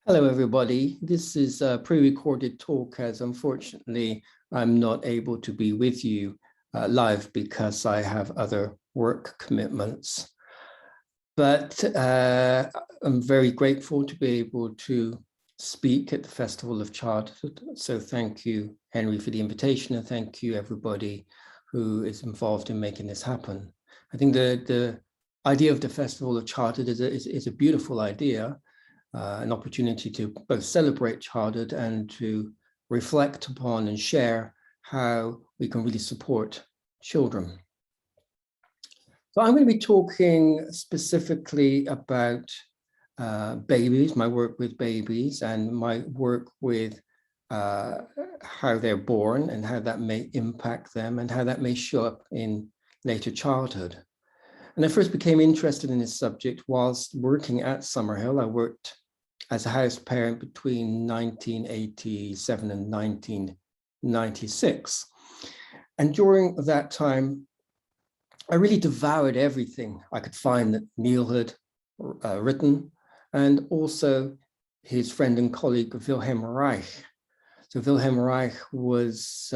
Hello, everybody. This is a pre-recorded talk, as unfortunately I'm not able to be with you live because I have other work commitments. But I'm very grateful to be able to speak at the Festival of Childhood. So thank you, Henry, for the invitation, and thank you, everybody who is involved in making this happen. I think the idea of the Festival of Childhood is a beautiful idea. An opportunity to both celebrate childhood and to reflect upon and share how we can really support children. So I'm going to be talking specifically about babies, my work with babies, and my work with how they're born and how that may impact them and how that may show up in later childhood. And I first became interested in this subject whilst working at Summerhill. I worked as a house parent between 1987 and 1996. And during that time, I really devoured everything I could find that Neil had written, and also his friend and colleague, Wilhelm Reich. So Wilhelm Reich was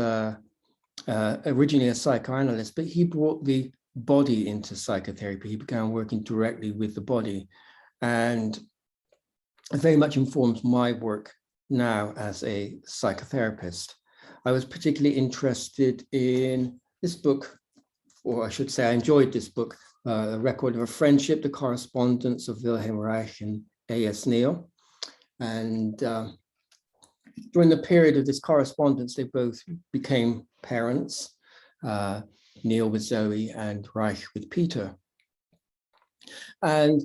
originally a psychoanalyst, but he brought the body into psychotherapy. He began working directly with the body, and it very much informs my work now as a psychotherapist. I was particularly interested in this book, or I should say I enjoyed this book, A Record of a Friendship, the correspondence of Wilhelm Reich and A.S. Neil. And during the period of this correspondence, they both became parents, Neil with Zoe and Reich with Peter. And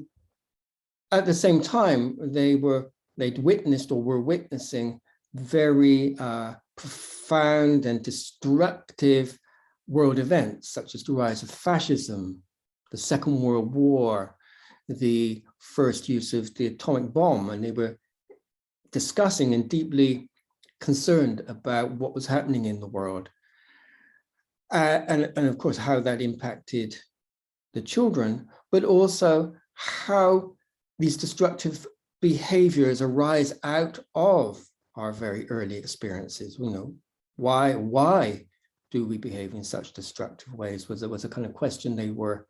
at the same time, they'd witnessed or were witnessing very profound and destructive world events, such as the rise of fascism, the Second World War, the first use of the atomic bomb, and they were discussing and deeply concerned about what was happening in the world. And of course, how that impacted the children, but also how these destructive behaviors arise out of our very early experiences. You know, why do we behave in such destructive ways? Was a kind of question they were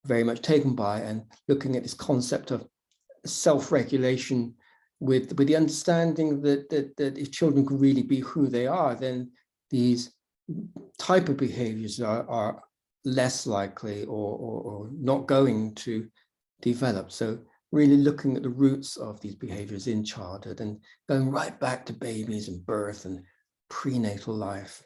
very much taken by, and looking at this concept of self-regulation with the understanding that if children can really be who they are, then these type of behaviors are less likely or not going to develop. So really looking at the roots of these behaviors in childhood and going right back to babies and birth and prenatal life.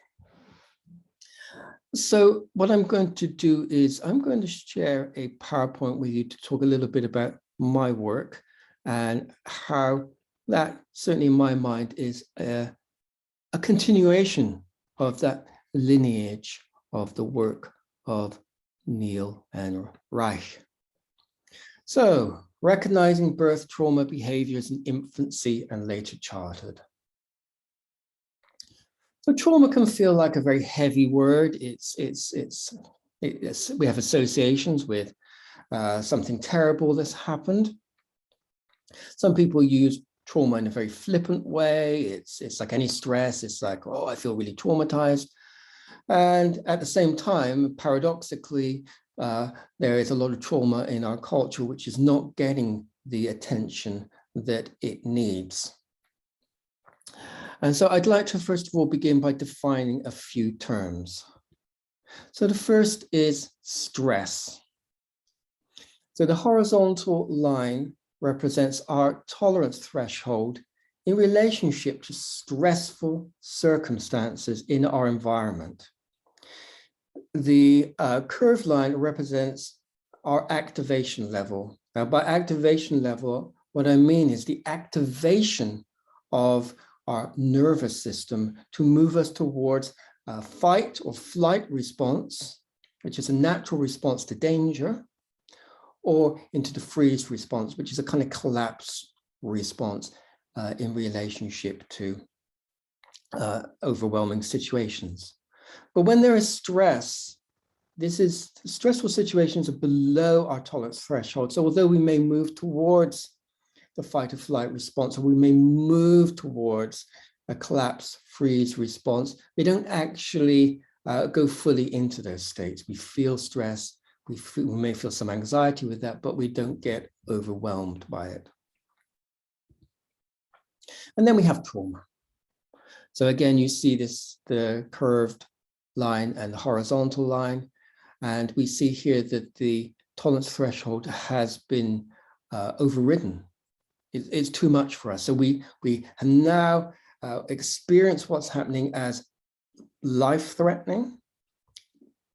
So what I'm going to do is I'm going to share a PowerPoint with you to talk a little bit about my work and how that, certainly in my mind, is a continuation of that lineage of the work of Neil and Reich. So, recognizing birth trauma behaviors in infancy and later childhood. So trauma can feel like a very heavy word. We have associations with something terrible that's happened. Some people use trauma in a very flippant way. It's like any stress. It's like, oh, I feel really traumatized. And at the same time, paradoxically, there is a lot of trauma in our culture which is not getting the attention that it needs. And so I'd like to first of all begin by defining a few terms. So the first is stress. So the horizontal line represents our tolerance threshold in relationship to stressful circumstances in our environment. The curved line represents our activation level. Now, by activation level, what I mean is the activation of our nervous system to move us towards a fight or flight response, which is a natural response to danger, or into the freeze response, which is a kind of collapse response in relationship to overwhelming situations. But when there is stress, stressful situations are below our tolerance threshold. So although we may move towards the fight or flight response, or we may move towards a collapse freeze response. We don't actually go fully into those states. We feel stress, we may feel some anxiety with that, but we don't get overwhelmed by it. And then we have trauma. So again, you see this, the curved line and the horizontal line. And we see here that the tolerance threshold has been overridden. It's too much for us. So we have now experienced what's happening as life-threatening,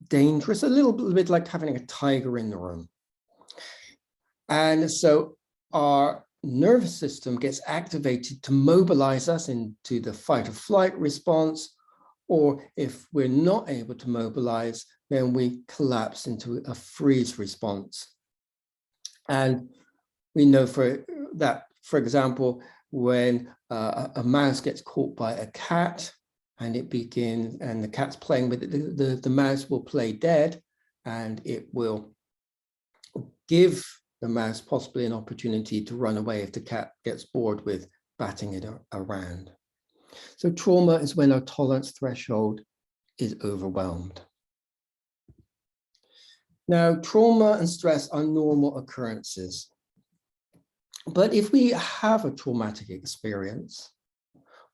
dangerous, a little bit like having a tiger in the room. And so our nervous system gets activated to mobilize us into the fight or flight response, or if we're not able to mobilize, then we collapse into a freeze response. And we know for that, for example, when a mouse gets caught by a cat and it begins, and the cat's playing with it, the mouse will play dead, and it will give the mouse possibly an opportunity to run away if the cat gets bored with batting it around. So trauma is when our tolerance threshold is overwhelmed. Now, trauma and stress are normal occurrences. But if we have a traumatic experience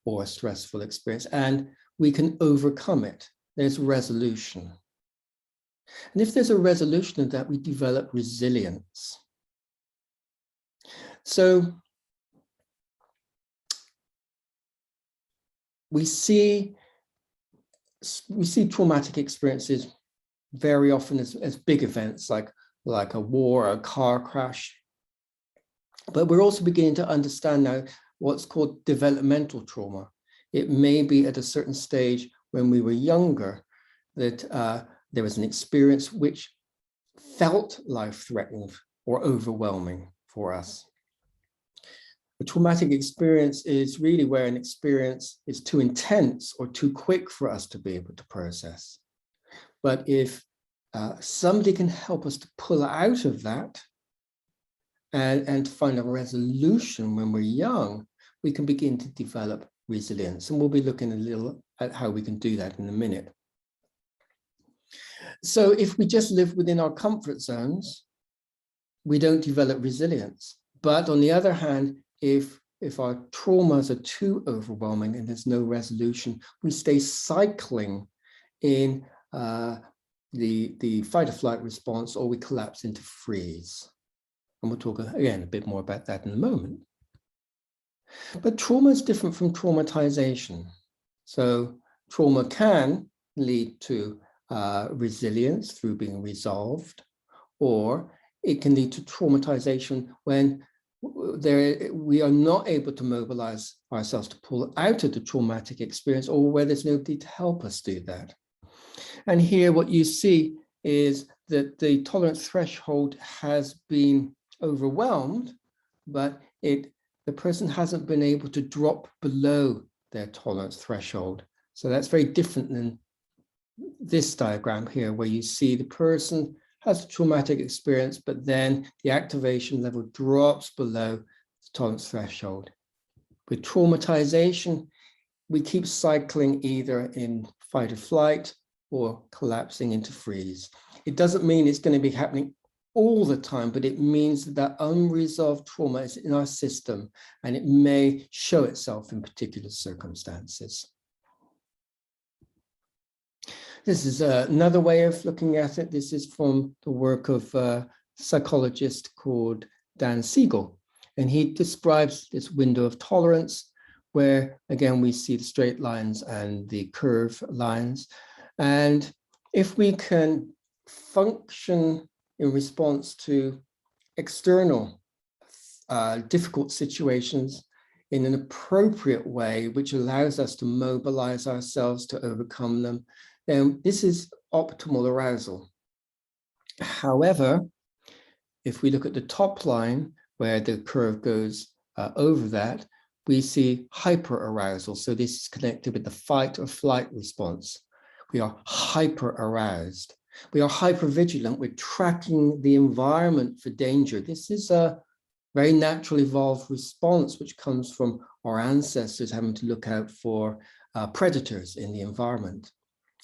or a stressful experience and we can overcome it, there's resolution. And if there's a resolution of that, we develop resilience. So we see traumatic experiences very often as big events like a war or a car crash. But we're also beginning to understand now what's called developmental trauma. It may be at a certain stage when we were younger that there was an experience which felt life-threatening or overwhelming for us. A traumatic experience is really where an experience is too intense or too quick for us to be able to process. But if somebody can help us to pull out of that and find a resolution when we're young, we can begin to develop resilience. And we'll be looking a little at how we can do that in a minute. So if we just live within our comfort zones, we don't develop resilience. But on the other hand, if our traumas are too overwhelming and there's no resolution, we stay cycling in the fight or flight response, or we collapse into freeze. And we'll talk again a bit more about that in a moment. But trauma is different from traumatization. So trauma can lead to resilience through being resolved, or it can lead to traumatization when we are not able to mobilize ourselves to pull out of the traumatic experience, or where there's nobody to help us do that. And here what you see is that the tolerance threshold has been overwhelmed, but the person hasn't been able to drop below their tolerance threshold. So that's very different than this diagram here, where you see the person has a traumatic experience, but then the activation level drops below the tolerance threshold. With traumatization, we keep cycling either in fight or flight or collapsing into freeze. It doesn't mean it's going to be happening all the time, but it means that unresolved trauma is in our system, and it may show itself in particular circumstances. This is another way of looking at it. This is from the work of a psychologist called Dan Siegel, and he describes this window of tolerance where, again, we see the straight lines and the curved lines. And if we can function in response to external difficult situations in an appropriate way, which allows us to mobilize ourselves to overcome them, then this is optimal arousal. However, if we look at the top line where the curve goes over that, we see hyperarousal. So this is connected with the fight or flight response. We are hyper aroused. We are hypervigilant. We're tracking the environment for danger. This is very natural evolved response, which comes from our ancestors having to look out for predators in the environment.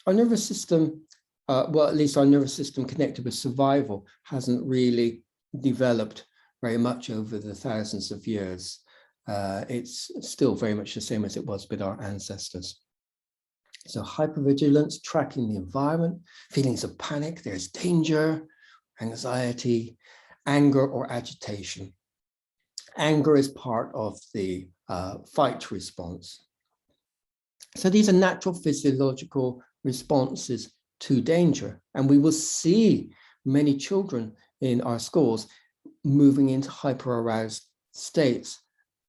Our nervous system, well, at least our nervous system connected with survival, hasn't really developed very much over the thousands of years. It's still very much the same as it was with our ancestors. So hypervigilance, tracking the environment, feelings of panic, there's danger, anxiety, anger or agitation. Anger is part of the fight response. So these are natural physiological responses to danger. And we will see many children in our schools moving into hyper-aroused states.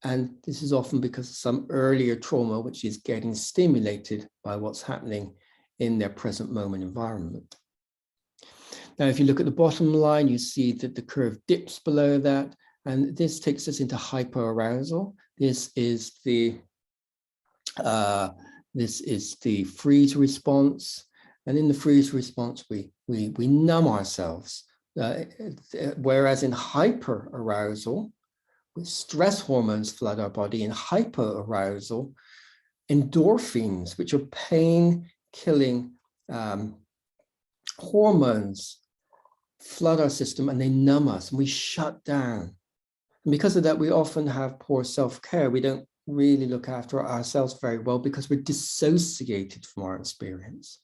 And this is often because of some earlier trauma, which is getting stimulated by what's happening in their present moment environment. Now, if you look at the bottom line, you see that the curve dips below that, and this takes us into hyperarousal. This is the freeze response, and in the freeze response, we numb ourselves. Whereas in hyperarousal, stress hormones flood our body. In hyperarousal, endorphins, which are pain-killing hormones, flood our system and they numb us and we shut down. And because of that, we often have poor self-care. We don't really look after ourselves very well because we're dissociated from our experience.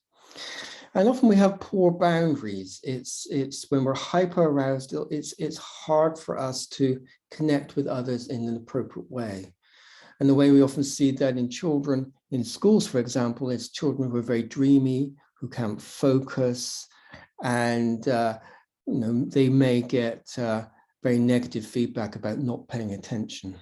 And often we have poor boundaries. It's when we're hyper-aroused, it's hard for us to connect with others in an appropriate way. And the way we often see that in children in schools, for example, is children who are very dreamy, who can't focus, and they may get very negative feedback about not paying attention.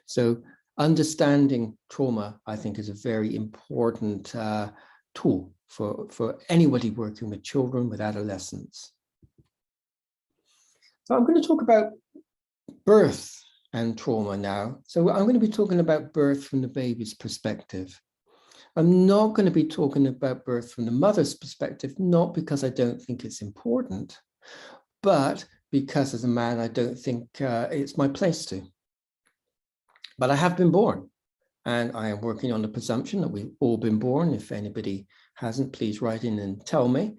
So understanding trauma, I think, is a very important tool for anybody working with children, with adolescents. So I'm going to talk about birth and trauma now. So I'm going to be talking about birth from the baby's perspective. I'm not going to be talking about birth from the mother's perspective, not because I don't think it's important, but because as a man, I don't think it's my place to. But I have been born, and I am working on the presumption that we've all been born. If anybody hasn't, please write in and tell me.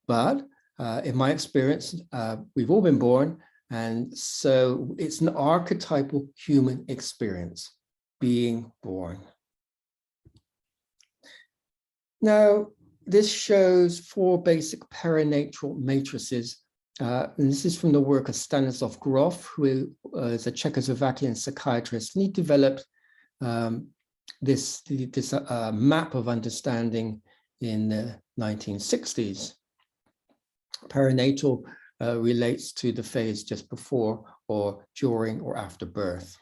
But in my experience, we've all been born, and so it's an archetypal human experience, being born. Now, this shows 4 basic perinatal matrices. And this is from the work of Stanislav Grof, who is a Czechoslovakian psychiatrist. And he developed this map of understanding in the 1960s. Perinatal relates to the phase just before or during or after birth.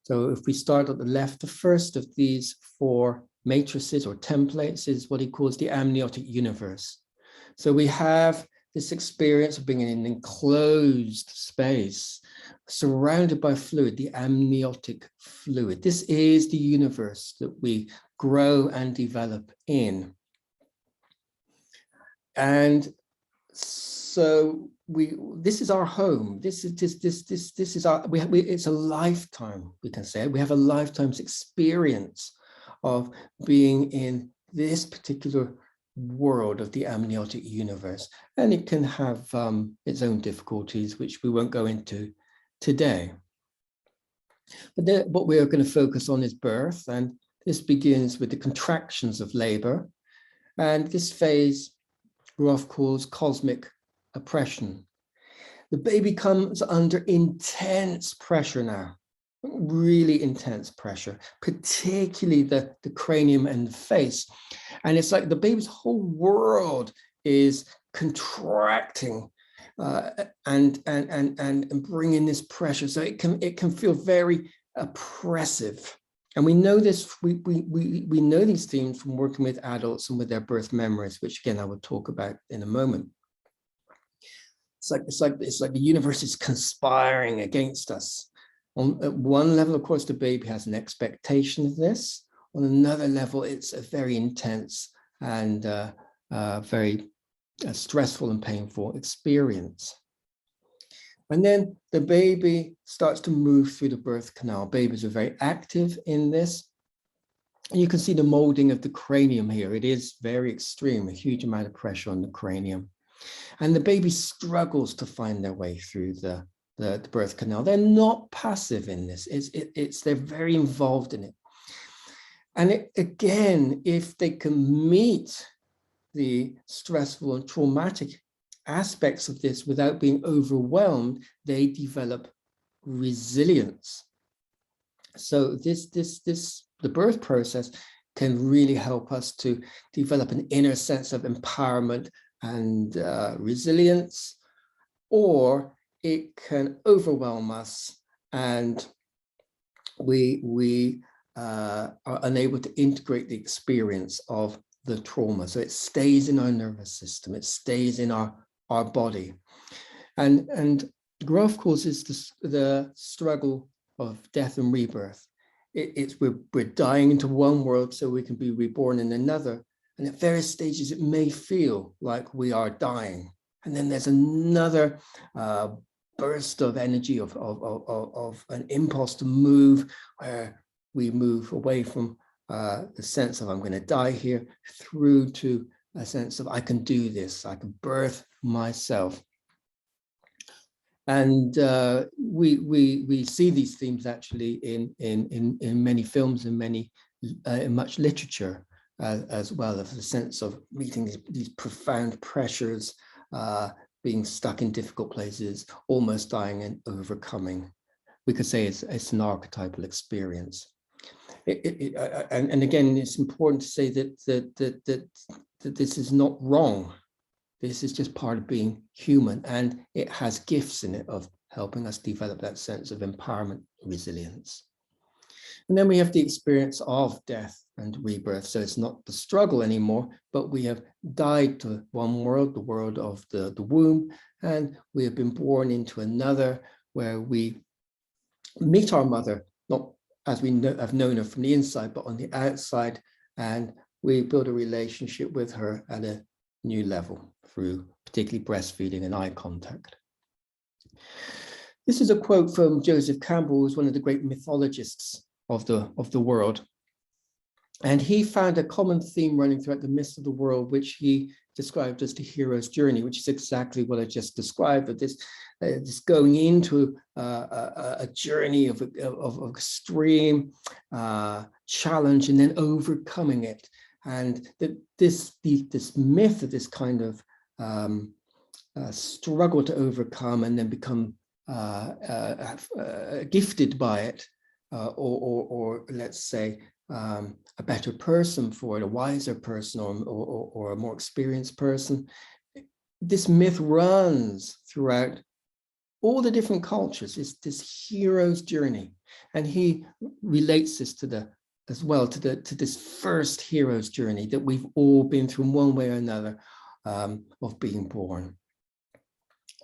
So if we start at the left, the first of these 4 matrices or templates is what he calls the Amniotic Universe. So we have this experience of being in an enclosed space, surrounded by fluid, the amniotic fluid. This is the universe that we grow and develop in. And so this is our home. This is our, it's a lifetime, we can say. We have a lifetime's experience of being in this particular world of the amniotic universe, and it can have its own difficulties, which we won't go into today. But what we are going to focus on is birth, and this begins with the contractions of labor, and this phase Grof calls cosmic oppression. The baby comes under intense pressure now, really intense pressure, particularly the cranium and the face. And it's like the baby's whole world is contracting and bringing this pressure. So it can feel very oppressive. And we know this, we know these themes from working with adults and with their birth memories, which again, I will talk about in a moment. It's like the universe is conspiring against us. At one level, of course, the baby has an expectation of this. On another level, it's a very intense and very stressful and painful experience. And then the baby starts to move through the birth canal. Babies are very active in this. And you can see the molding of the cranium here. It is very extreme, a huge amount of pressure on the cranium. And the baby struggles to find their way through the birth canal. They're not passive in this. They're very involved in it. And again, if they can meet the stressful and traumatic aspects of this without being overwhelmed, they develop resilience. So the birth process can really help us to develop an inner sense of empowerment and resilience, or it can overwhelm us and we are unable to integrate the experience of the trauma. So it stays in our nervous system, it stays in our body. And growth causes the struggle of death and rebirth. We're dying into one world so we can be reborn in another. And at various stages, it may feel like we are dying. And then there's another burst of energy, of an impulse to move, where we move away from the sense of I'm going to die here through to a sense of I can do this, I can birth myself. And we see these themes actually in many films and in much literature as well, of the sense of meeting these profound pressures, being stuck in difficult places, almost dying and overcoming. We could say it's an archetypal experience. And again, it's important to say that this is not wrong. This is just part of being human, and it has gifts in it of helping us develop that sense of empowerment, resilience. And then we have the experience of death and rebirth. So it's not the struggle anymore, but we have died to one world, the world of the womb, and we have been born into another where we meet our mother, not as we have known her from the inside, but on the outside, and we build a relationship with her at a new level through particularly breastfeeding and eye contact. This is a quote from Joseph Campbell, who's one of the great mythologists of the world. And he found a common theme running throughout the myths of the world, which he described as the hero's journey, which is exactly what I just described, but this going into a journey of extreme challenge and then overcoming it. And this myth of this kind of struggle to overcome and then become gifted by it, or let's say a better person for it, a wiser person, or a more experienced person. This myth runs throughout all the different cultures. It's this hero's journey, and he relates this to this first hero's journey that we've all been through in one way or another, of being born.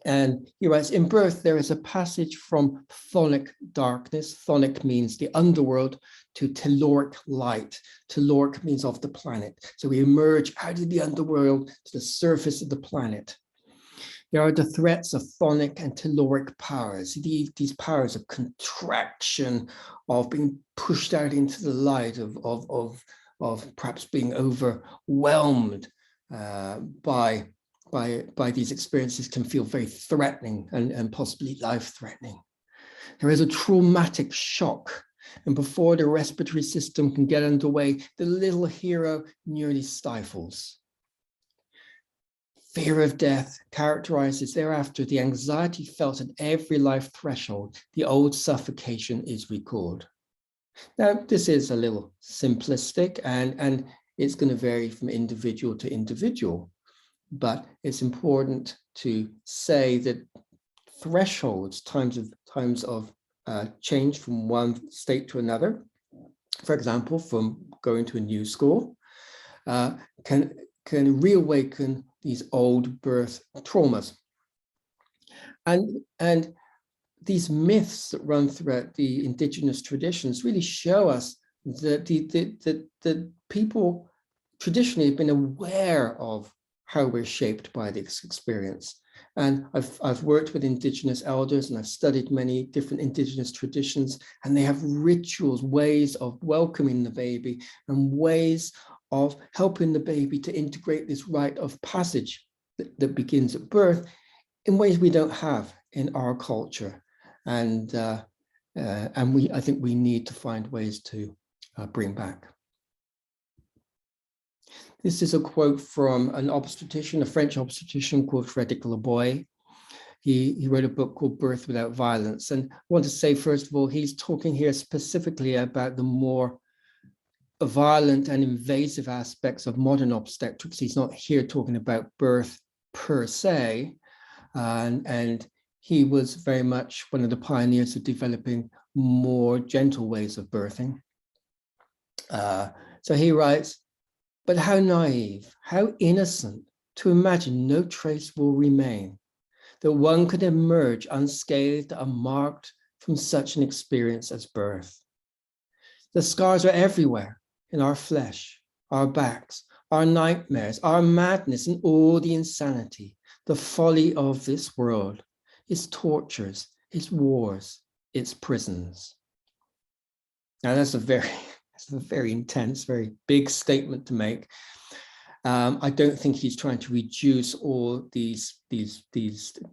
And he writes, in birth, there is a passage from chthonic darkness. Chthonic means the underworld, to telluric light. Telluric means of the planet. So we emerge out of the underworld to the surface of the planet. There are the threats of chthonic and telluric powers. These powers of contraction, of being pushed out into the light, of perhaps being overwhelmed by these experiences, can feel very threatening and possibly life-threatening. There is a traumatic shock, and before the respiratory system can get underway, the little hero nearly stifles. Fear of death characterizes thereafter the anxiety felt at every life threshold. The old suffocation is recalled. Now, this is a little simplistic, and it's going to vary from individual to individual. But it's important to say that thresholds, times of change from one state to another, for example, from going to a new school, can reawaken these old birth traumas. And these myths that run throughout the indigenous traditions really show us that the people traditionally have been aware of how we're shaped by this experience. And I've worked with Indigenous elders, and I've studied many different Indigenous traditions, and they have rituals, ways of welcoming the baby and ways of helping the baby to integrate this rite of passage that begins at birth in ways we don't have in our culture. And I think we need to find ways to bring back. This is a quote from an obstetrician, a French obstetrician called Frédéric Leboy. He wrote a book called Birth Without Violence. And I want to say, first of all, he's talking here specifically about the more violent and invasive aspects of modern obstetrics. He's not here talking about birth per se. And he was very much one of the pioneers of developing more gentle ways of birthing. So he writes, "But how naive, how innocent to imagine no trace will remain, that one could emerge unscathed, unmarked from such an experience as birth. The scars are everywhere in our flesh, our backs, our nightmares, our madness, and all the insanity, the folly of this world, its tortures, its wars, its prisons." Now that's a very intense, very big statement to make. I don't think he's trying to reduce all these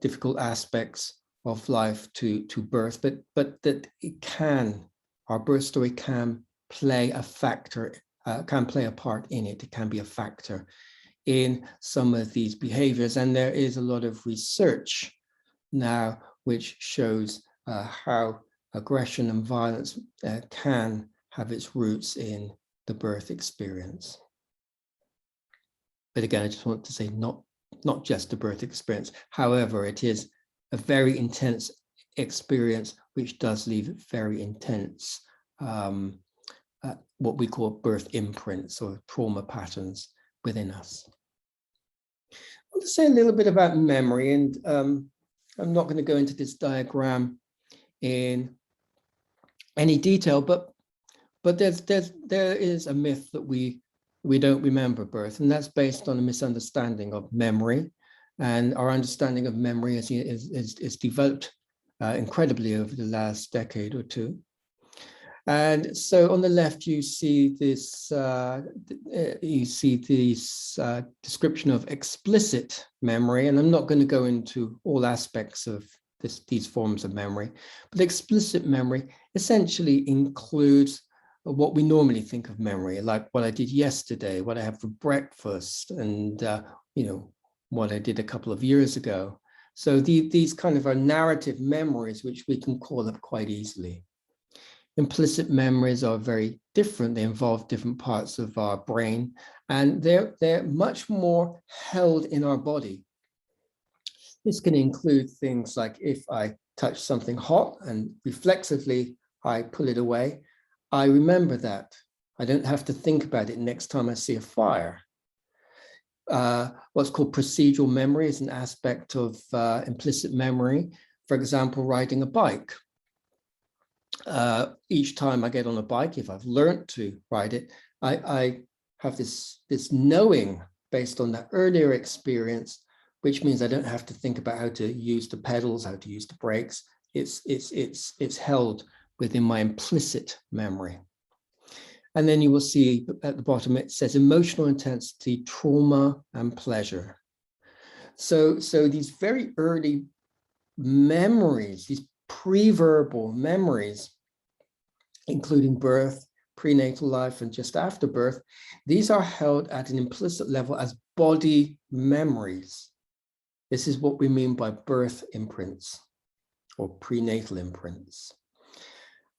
difficult aspects of life to birth, but that it can, our birth story can play a factor, can play a part in it. It can be a factor in some of these behaviors. And there is a lot of research now which shows how aggression and violence can have its roots in the birth experience. But again, I just want to say not just the birth experience. However, it is a very intense experience which does leave very intense what we call birth imprints or trauma patterns within us. I want to say a little bit about memory, and I'm not going to go into this diagram in any detail, but there is a myth that we don't remember birth, and that's based on a misunderstanding of memory. And our understanding of memory is developed incredibly over the last decade or two. And so on the left, you see this description of explicit memory, and I'm not going to go into all aspects of these forms of memory, but explicit memory essentially includes what we normally think of memory, like what I did yesterday, what I had for breakfast, and what I did a couple of years ago. So these kind of are narrative memories which we can call up quite easily. Implicit memories are very different. They involve different parts of our brain, and they're much more held in our body. This can include things like if I touch something hot and reflexively I pull it away, I remember that. I don't have to think about it next time I see a fire. What's called procedural memory is an aspect of implicit memory. For example, riding a bike. Each time I get on a bike, if I've learned to ride it, I have this knowing based on that earlier experience, which means I don't have to think about how to use the pedals, how to use the brakes. It's held within my implicit memory. And then you will see at the bottom, it says emotional intensity, trauma, and pleasure. So these very early memories, these pre-verbal memories, including birth, prenatal life, and just after birth, these are held at an implicit level as body memories. This is what we mean by birth imprints or prenatal imprints.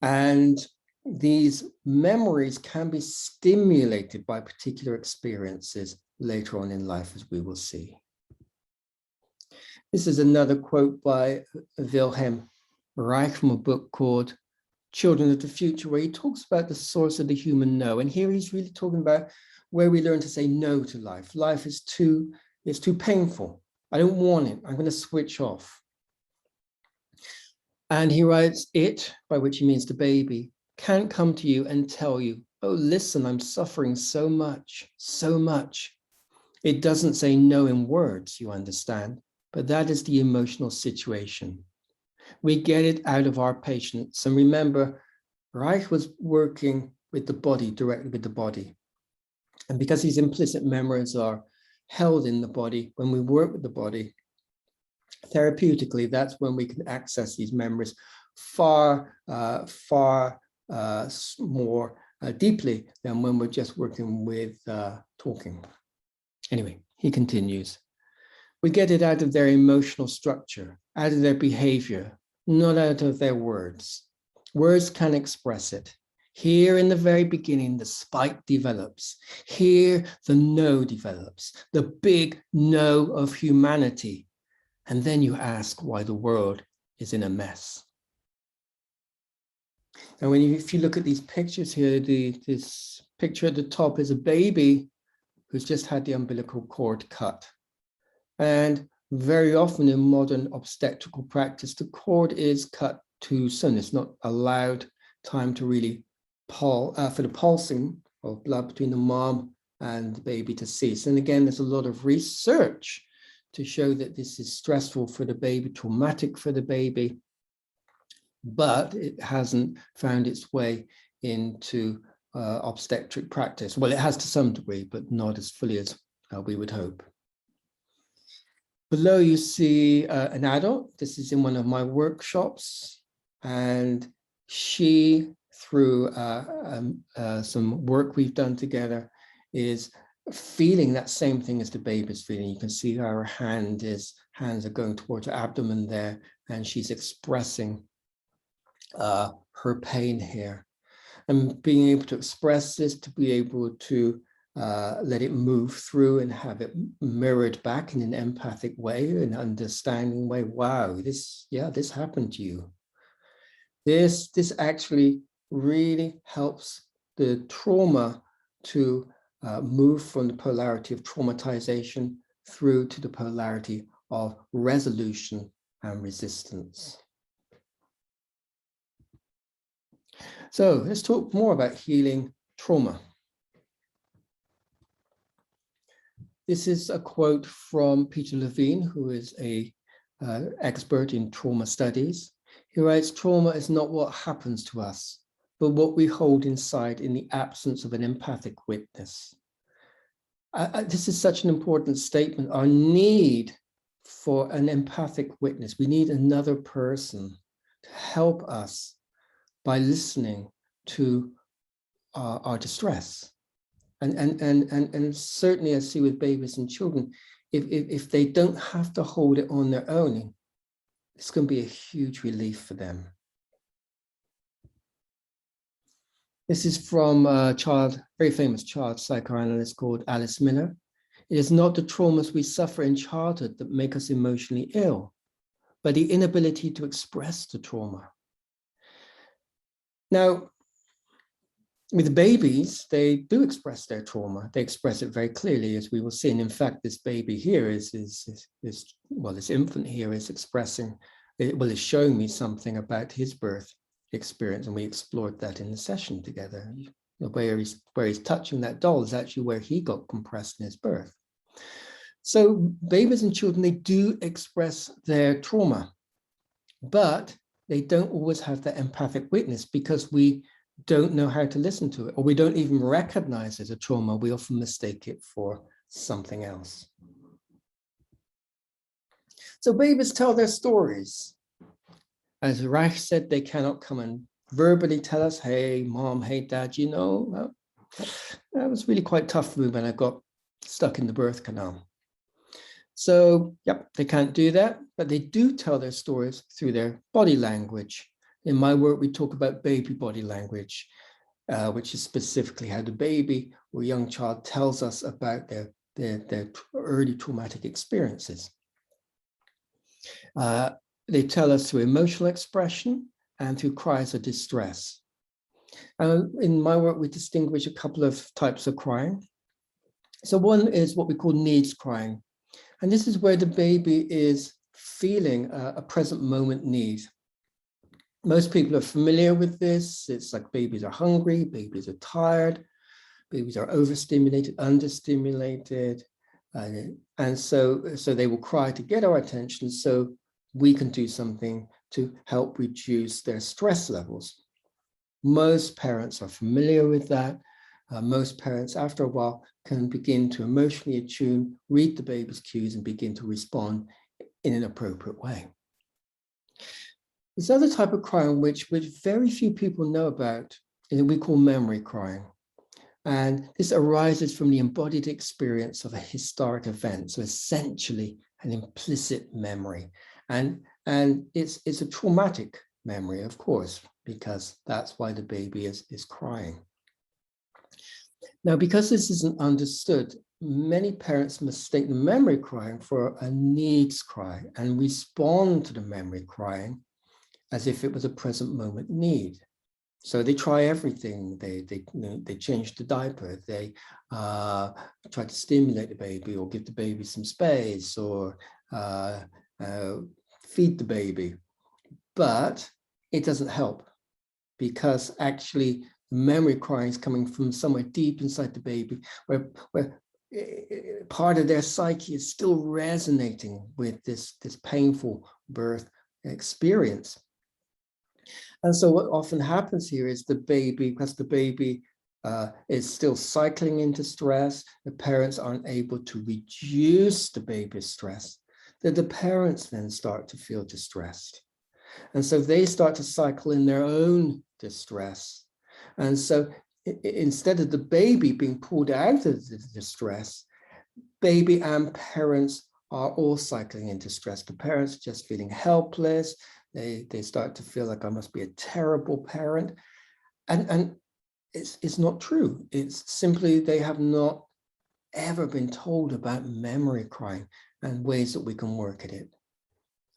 And these memories can be stimulated by particular experiences later on in life, as we will see. This is another quote by Wilhelm Reich from a book called Children of the Future, where he talks about the source of the human no. And here he's really talking about where we learn to say no to life. Life is too painful. I don't want it. I'm going to switch off. And he writes, it, by which he means the baby, can't come to you and tell you, oh, listen, I'm suffering so much, so much. It doesn't say no in words, you understand. but that is the emotional situation. We get it out of our patients. And remember, Reich was working with the body, directly with the body. And because these implicit memories are held in the body, when we work with the body, therapeutically, that's when we can access these memories far more deeply than when we're just working with talking. Anyway, he continues. We get it out of their emotional structure, out of their behavior, not out of their words. Words can express it. Here in the very beginning, the spike develops. Here, the no develops, the big no of humanity. And then you ask why the world is in a mess. And if you look at these pictures here, this picture at the top is a baby who's just had the umbilical cord cut. And very often in modern obstetrical practice, the cord is cut too soon. It's not allowed time to really for the pulsing of blood between the mom and the baby to cease. And again, there's a lot of research to show that this is stressful for the baby, traumatic for the baby, but it hasn't found its way into obstetric practice. Well, it has to some degree, but not as fully as we would hope. Below you see an adult. This is in one of my workshops, and she, through some work we've done together, is feeling that same thing as the baby's feeling. You can see how her hands are going towards her abdomen there, and she's expressing her pain here. And being able to express this, to be able to let it move through and have it mirrored back in an empathic way, an understanding way. Wow, this happened to you. This actually really helps the trauma to move from the polarity of traumatization through to the polarity of resolution and resistance. So let's talk more about healing trauma. This is a quote from Peter Levine, who is an expert in trauma studies. He writes, "Trauma is not what happens to us, but what we hold inside in the absence of an empathic witness." This is such an important statement. Our need for an empathic witness. We need another person to help us by listening to our distress. And certainly I see with babies and children, if they don't have to hold it on their own, it's going to be a huge relief for them. This is from a very famous child psychoanalyst called Alice Miller. It is not the traumas we suffer in childhood that make us emotionally ill, but the inability to express the trauma. Now, with babies, they do express their trauma. They express it very clearly, as we will see. And in fact, this baby here this infant here is expressing, is showing me something about his birth experience, and we explored that in the session together. Where he's touching that doll is actually where he got compressed in his birth. So babies and children, they do express their trauma, but they don't always have that empathic witness because we don't know how to listen to it, or we don't even recognize it as a trauma. We often mistake it for something else. So babies tell their stories. As Reich said, they cannot come and verbally tell us, hey, mom, hey, dad, that was really quite tough for me when I got stuck in the birth canal. So, yep, they can't do that, but they do tell their stories through their body language. In my work, we talk about baby body language, which is specifically how the baby or young child tells us about their early traumatic experiences. They tell us through emotional expression and through cries of distress. In my work, we distinguish a couple of types of crying. So one is what we call needs crying. And this is where the baby is feeling a present moment need. Most people are familiar with this. It's like babies are hungry, babies are tired, babies are overstimulated, understimulated. And so they will cry to get our attention so we can do something to help reduce their stress levels. Most parents are familiar with that. Most parents, after a while, can begin to emotionally attune, read the baby's cues, and begin to respond in an appropriate way. This other type of crying, which very few people know about, is what we call memory crying. And this arises from the embodied experience of a historic event, so essentially an implicit memory. And it's a traumatic memory, of course, because that's why the baby is crying. Now, because this isn't understood, many parents mistake the memory crying for a needs cry and respond to the memory crying as if it was a present moment need. So they try everything. They change the diaper. They try to stimulate the baby or give the baby some space or feed the baby. But it doesn't help because actually memory crying is coming from somewhere deep inside the baby where part of their psyche is still resonating with this painful birth experience. And so what often happens here is the baby, because the baby is still cycling into stress, the parents aren't able to reduce the baby's stress, that the parents then start to feel distressed. And so they start to cycle in their own distress. And so instead of the baby being pulled out of the distress, baby and parents are all cycling into stress. The parents are just feeling helpless. They start to feel like I must be a terrible parent. And it's not true. It's simply they have not ever been told about memory crying and ways that we can work at it.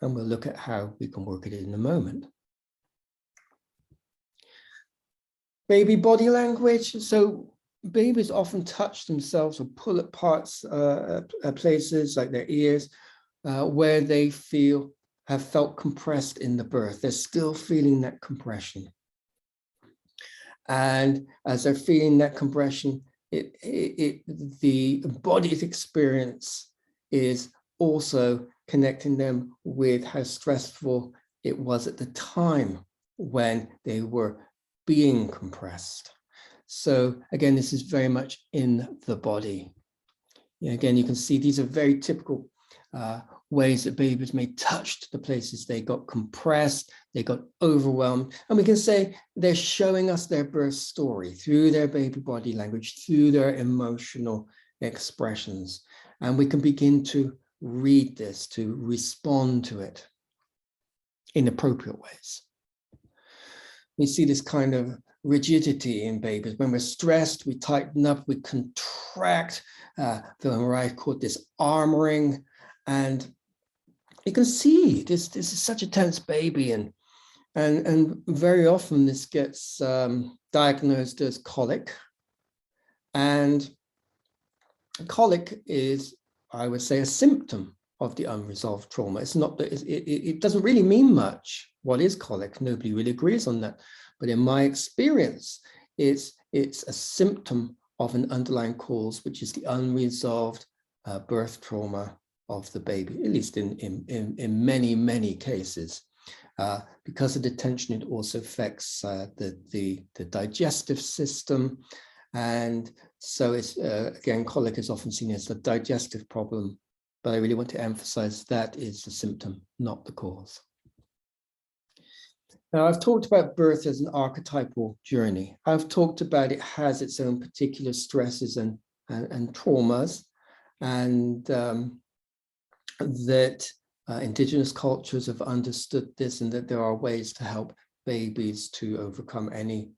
And we'll look at how we can work at it in a moment. Baby body language. So babies often touch themselves or pull at parts, places like their ears, where they have felt compressed in the birth. They're still feeling that compression. And as they're feeling that compression, the embodied experience is also connecting them with how stressful it was at the time when they were being compressed. So again, this is very much in the body. Again, you can see these are very typical ways that babies may touch the places they got compressed, they got overwhelmed. And we can say they're showing us their birth story through their baby body language, through their emotional expressions. And we can begin to read this, to respond to it in appropriate ways. We see this kind of rigidity in babies. When we're stressed, we tighten up, we contract, what I call this armoring. And you can see this is such a tense baby, and very often this gets diagnosed as colic. And colic is, I would say, a symptom of the unresolved trauma. It's not that it doesn't really mean much. What is colic? Nobody really agrees on that. But in my experience, it's a symptom of an underlying cause, which is the unresolved birth trauma of the baby, at least in many, many cases. Because of the tension, it also affects the digestive system. And so it's, again, colic is often seen as a digestive problem, but I really want to emphasize that is the symptom, not the cause. Now, I've talked about birth as an archetypal journey. I've talked about it has its own particular stresses and traumas, and that Indigenous cultures have understood this, and that there are ways to help babies to overcome any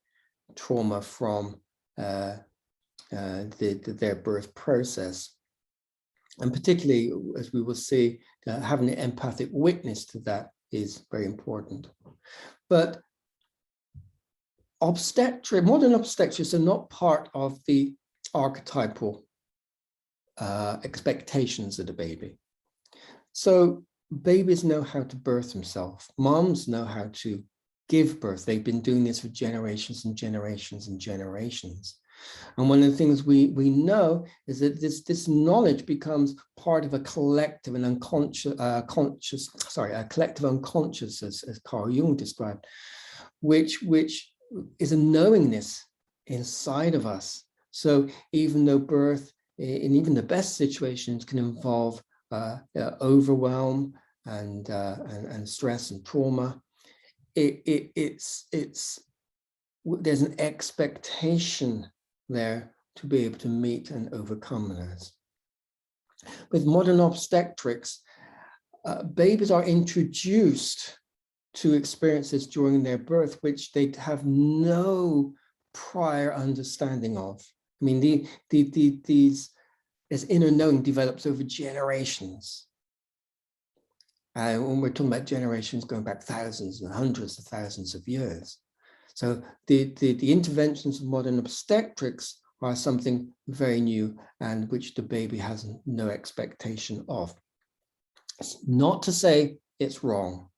trauma from their birth process. And particularly, as we will see, having an empathic witness to that is very important. But modern obstetrics are not part of the archetypal expectations of the baby. So babies know how to birth themselves. Moms know how to give birth. They've been doing this for generations and generations and generations. And one of the things we know is that this knowledge becomes part of a collective and unconscious, a collective unconscious, as Carl Jung described, which is a knowingness inside of us. So even though birth, in even the best situations, can involve overwhelm and stress and trauma, there's an expectation there to be able to meet and overcome those. With modern obstetrics, babies are introduced to experiences during their birth which they have no prior understanding of. I mean, this inner knowing develops over generations. When we're talking about generations going back thousands and hundreds of thousands of years. So the interventions of modern obstetrics are something very new and which the baby has no expectation of. It's not to say it's wrong.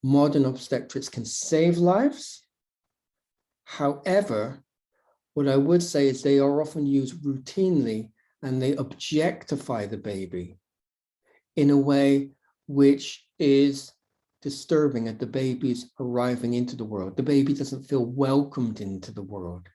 Modern obstetrics can save lives. However, what I would say is they are often used routinely and they objectify the baby in a way which is disturbing at the baby's arriving into the world. The baby doesn't feel welcomed into the world.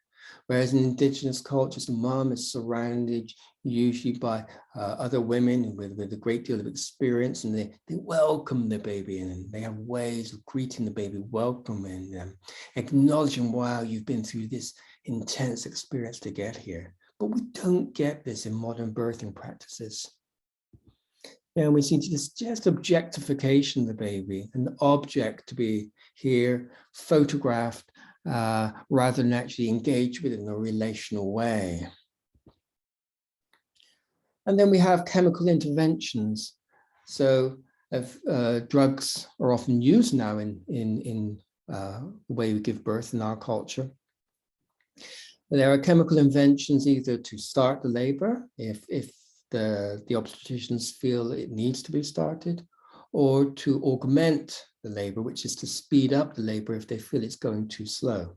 Whereas in indigenous cultures, the mom is surrounded usually by other women with a great deal of experience, and they welcome the baby in, and they have ways of greeting the baby, welcoming them, acknowledging, wow, you've been through this intense experience to get here. But we don't get this in modern birthing practices. And we see just objectification of the baby, an object to be here, photographed, rather than actually engage with it in a relational way. And then we have chemical interventions. So drugs are often used now in the way we give birth in our culture. There are chemical interventions either to start the labor, if the obstetricians feel it needs to be started, or to augment the labor, which is to speed up the labor if they feel it's going too slow.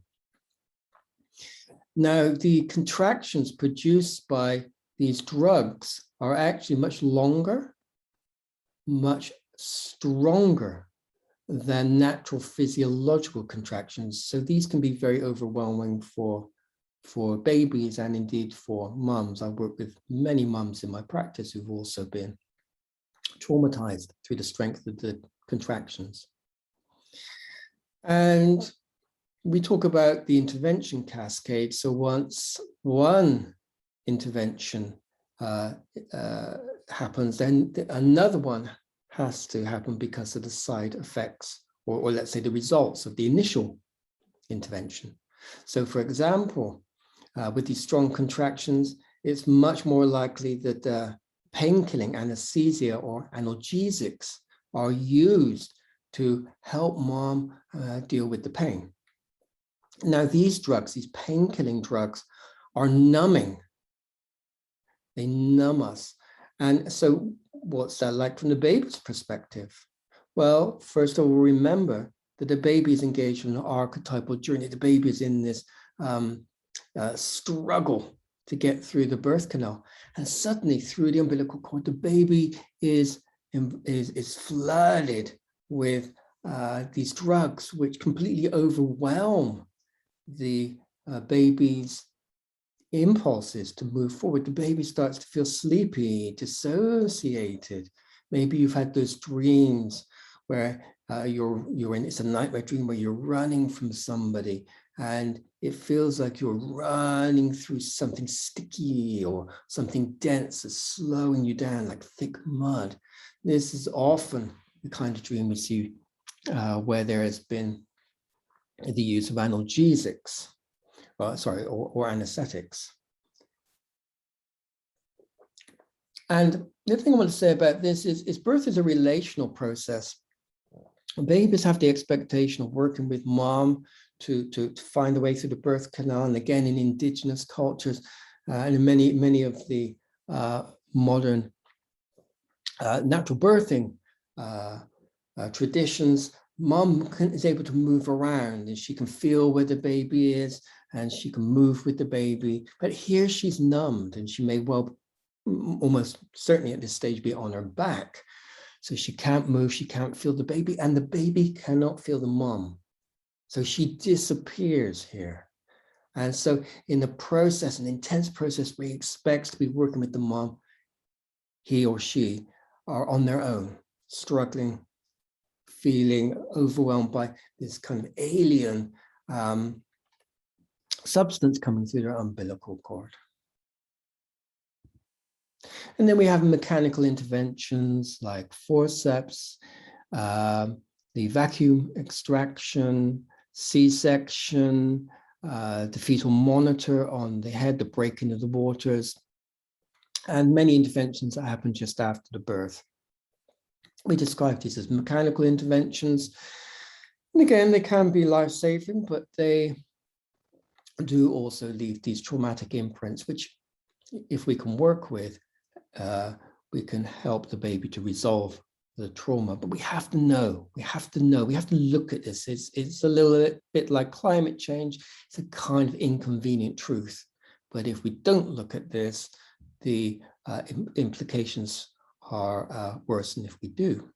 Now, the contractions produced by these drugs are actually much longer, much stronger than natural physiological contractions. So these can be very overwhelming for babies and indeed for mums. I've worked with many mums in my practice who've also been traumatized through the strength of the contractions. And we talk about the intervention cascade. So once one intervention happens, then another one has to happen because of the side effects, or let's say the results of the initial intervention. So for example, with these strong contractions, it's much more likely that painkilling, anesthesia, or analgesics are used to help mom deal with the pain. Now, these drugs, these painkilling drugs, are numbing. They numb us. And so what's that like from the baby's perspective? Well, first of all, remember that the baby is engaged in an archetypal journey. The baby is in this struggle to get through the birth canal. And suddenly through the umbilical cord, the baby is flooded with these drugs, which completely overwhelm the baby's impulses to move forward. The baby starts to feel sleepy, dissociated. Maybe you've had those dreams where you're in, it's a nightmare dream where you're running from somebody and it feels like you're running through something sticky or something dense that's slowing you down like thick mud. This is often the kind of dream we see where there has been the use of analgesics, or anesthetics. And the other thing I want to say about this is birth is a relational process. Babies have the expectation of working with mom to find a way through the birth canal. And again, in indigenous cultures and in many of the modern natural birthing traditions, mom is able to move around and she can feel where the baby is and she can move with the baby. But here she's numbed, and she may well, almost certainly at this stage, be on her back. So she can't move, she can't feel the baby, and the baby cannot feel the mom. So she disappears here. And so in the process, an intense process where he expects to be working with the mom, he or she are on their own, struggling, feeling overwhelmed by this kind of alien substance coming through their umbilical cord. And then we have mechanical interventions like forceps, the vacuum extraction, C-section, the fetal monitor on the head, the breaking of the waters, and many interventions that happen just after the birth. We describe these as mechanical interventions. And again, they can be life-saving, but they do also leave these traumatic imprints, which if we can work with, we can help the baby to resolve the trauma. But we have to know, we have to look at this. It's a little bit like climate change. It's a kind of inconvenient truth. But if we don't look at this, the implications are worse than if we do.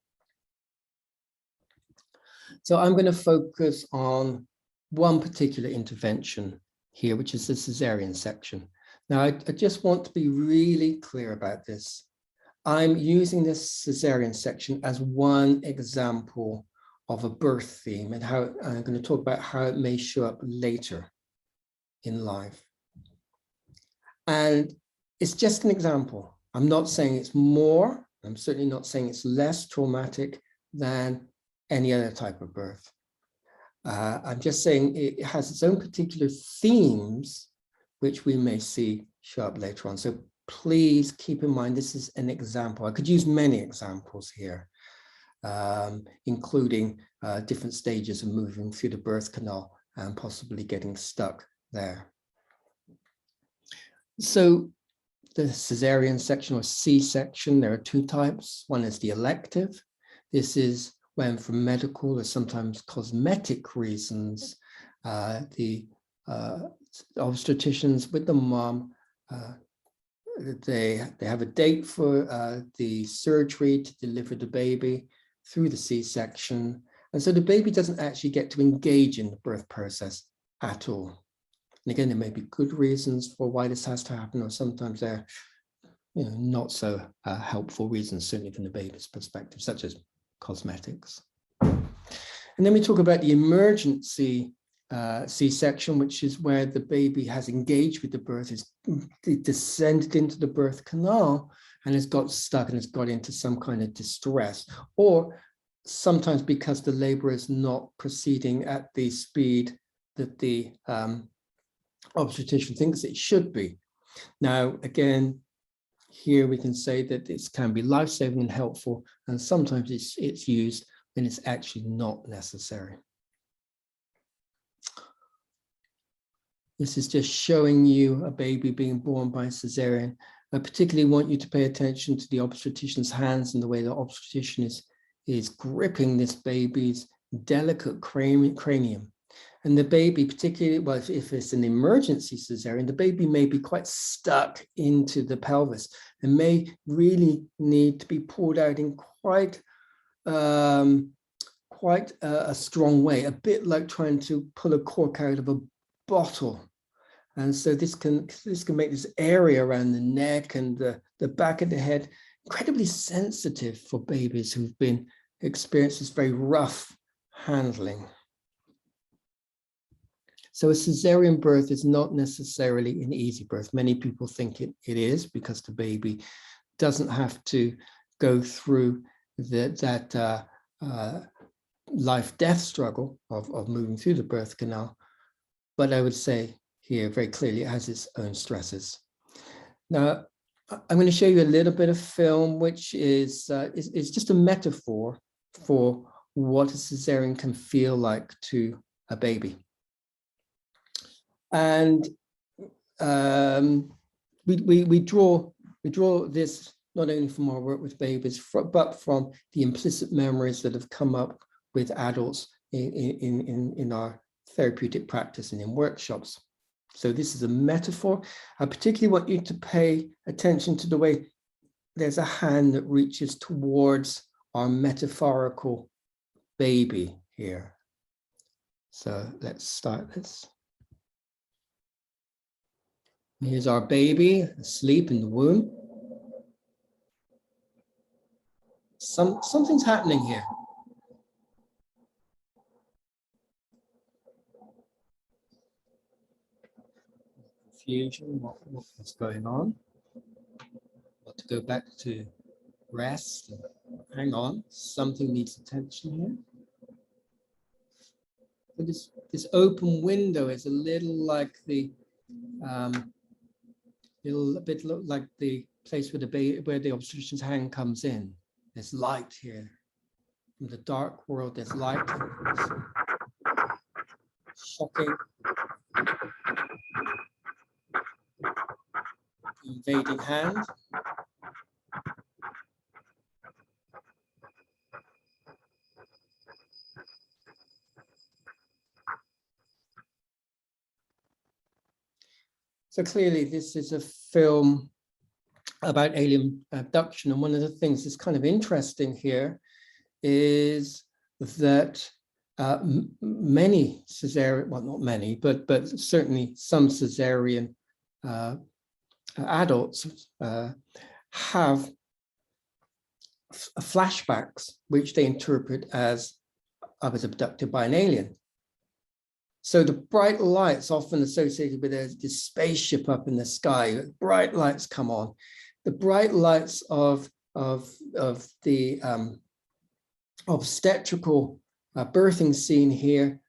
So I'm going to focus on one particular intervention here, which is the cesarean section. Now, I just want to be really clear about this. I'm using this cesarean section as one example of a birth theme, and how I'm going to talk about how it may show up later in life. And it's just an example. I'm not saying it's more, I'm certainly not saying it's less traumatic than any other type of birth. I'm just saying it has its own particular themes, which we may see show up later on. So please keep in mind, this is an example. I could use many examples here, including different stages of moving through the birth canal and possibly getting stuck there. So the cesarean section or C-section, there are two types. One is the elective. This is when, for medical or sometimes cosmetic reasons, the obstetricians with the mom, they have a date for the surgery to deliver the baby through the C-section. And so the baby doesn't actually get to engage in the birth process at all. And again, there may be good reasons for why this has to happen, or sometimes they're not so helpful reasons, certainly from the baby's perspective, such as cosmetics. And then we talk about the emergency C-section, which is where the baby has engaged with the birth, is descended into the birth canal and has got stuck and has got into some kind of distress, or sometimes because the labor is not proceeding at the speed that the obstetrician thinks it should be. Now, again, here we can say that this can be life-saving and helpful, and sometimes it's used when it's actually not necessary. This is just showing you a baby being born by cesarean. I particularly want you to pay attention to the obstetrician's hands and the way the obstetrician is gripping this baby's delicate cranium. And the baby, particularly, well, if it's an emergency cesarean, the baby may be quite stuck into the pelvis and may really need to be pulled out in quite a strong way, a bit like trying to pull a cork out of a bottle. And so this can make this area around the neck and the back of the head incredibly sensitive for babies who've experienced this very rough handling. So a cesarean birth is not necessarily an easy birth. Many people think it is, because the baby doesn't have to go through that life-death struggle of moving through the birth canal. But I would say here very clearly it has its own stresses. Now, I'm going to show you a little bit of film, which is just a metaphor for what a cesarean can feel like to a baby. And we draw this not only from our work with babies, but from the implicit memories that have come up with adults in our therapeutic practice and in workshops. So this is a metaphor. I particularly want you to pay attention to the way there's a hand that reaches towards our metaphorical baby here. So let's start this. Here's our baby asleep in the womb. Something's happening here. Confusion, what's going on? Got to go back to rest. Hang on, something needs attention here. So this open window is a little like the little bit like the place where the obstetrician's hand comes in. There's light here. In the dark world, there's light. Shocking. Invading hand. So clearly this is a film about alien abduction. And one of the things that's kind of interesting here is that many cesarean, well, not many, but certainly some cesarean adults have flashbacks, which they interpret as I was abducted by an alien. So the bright lights often associated with this spaceship up in the sky, bright lights come on. The bright lights of the obstetrical birthing scene here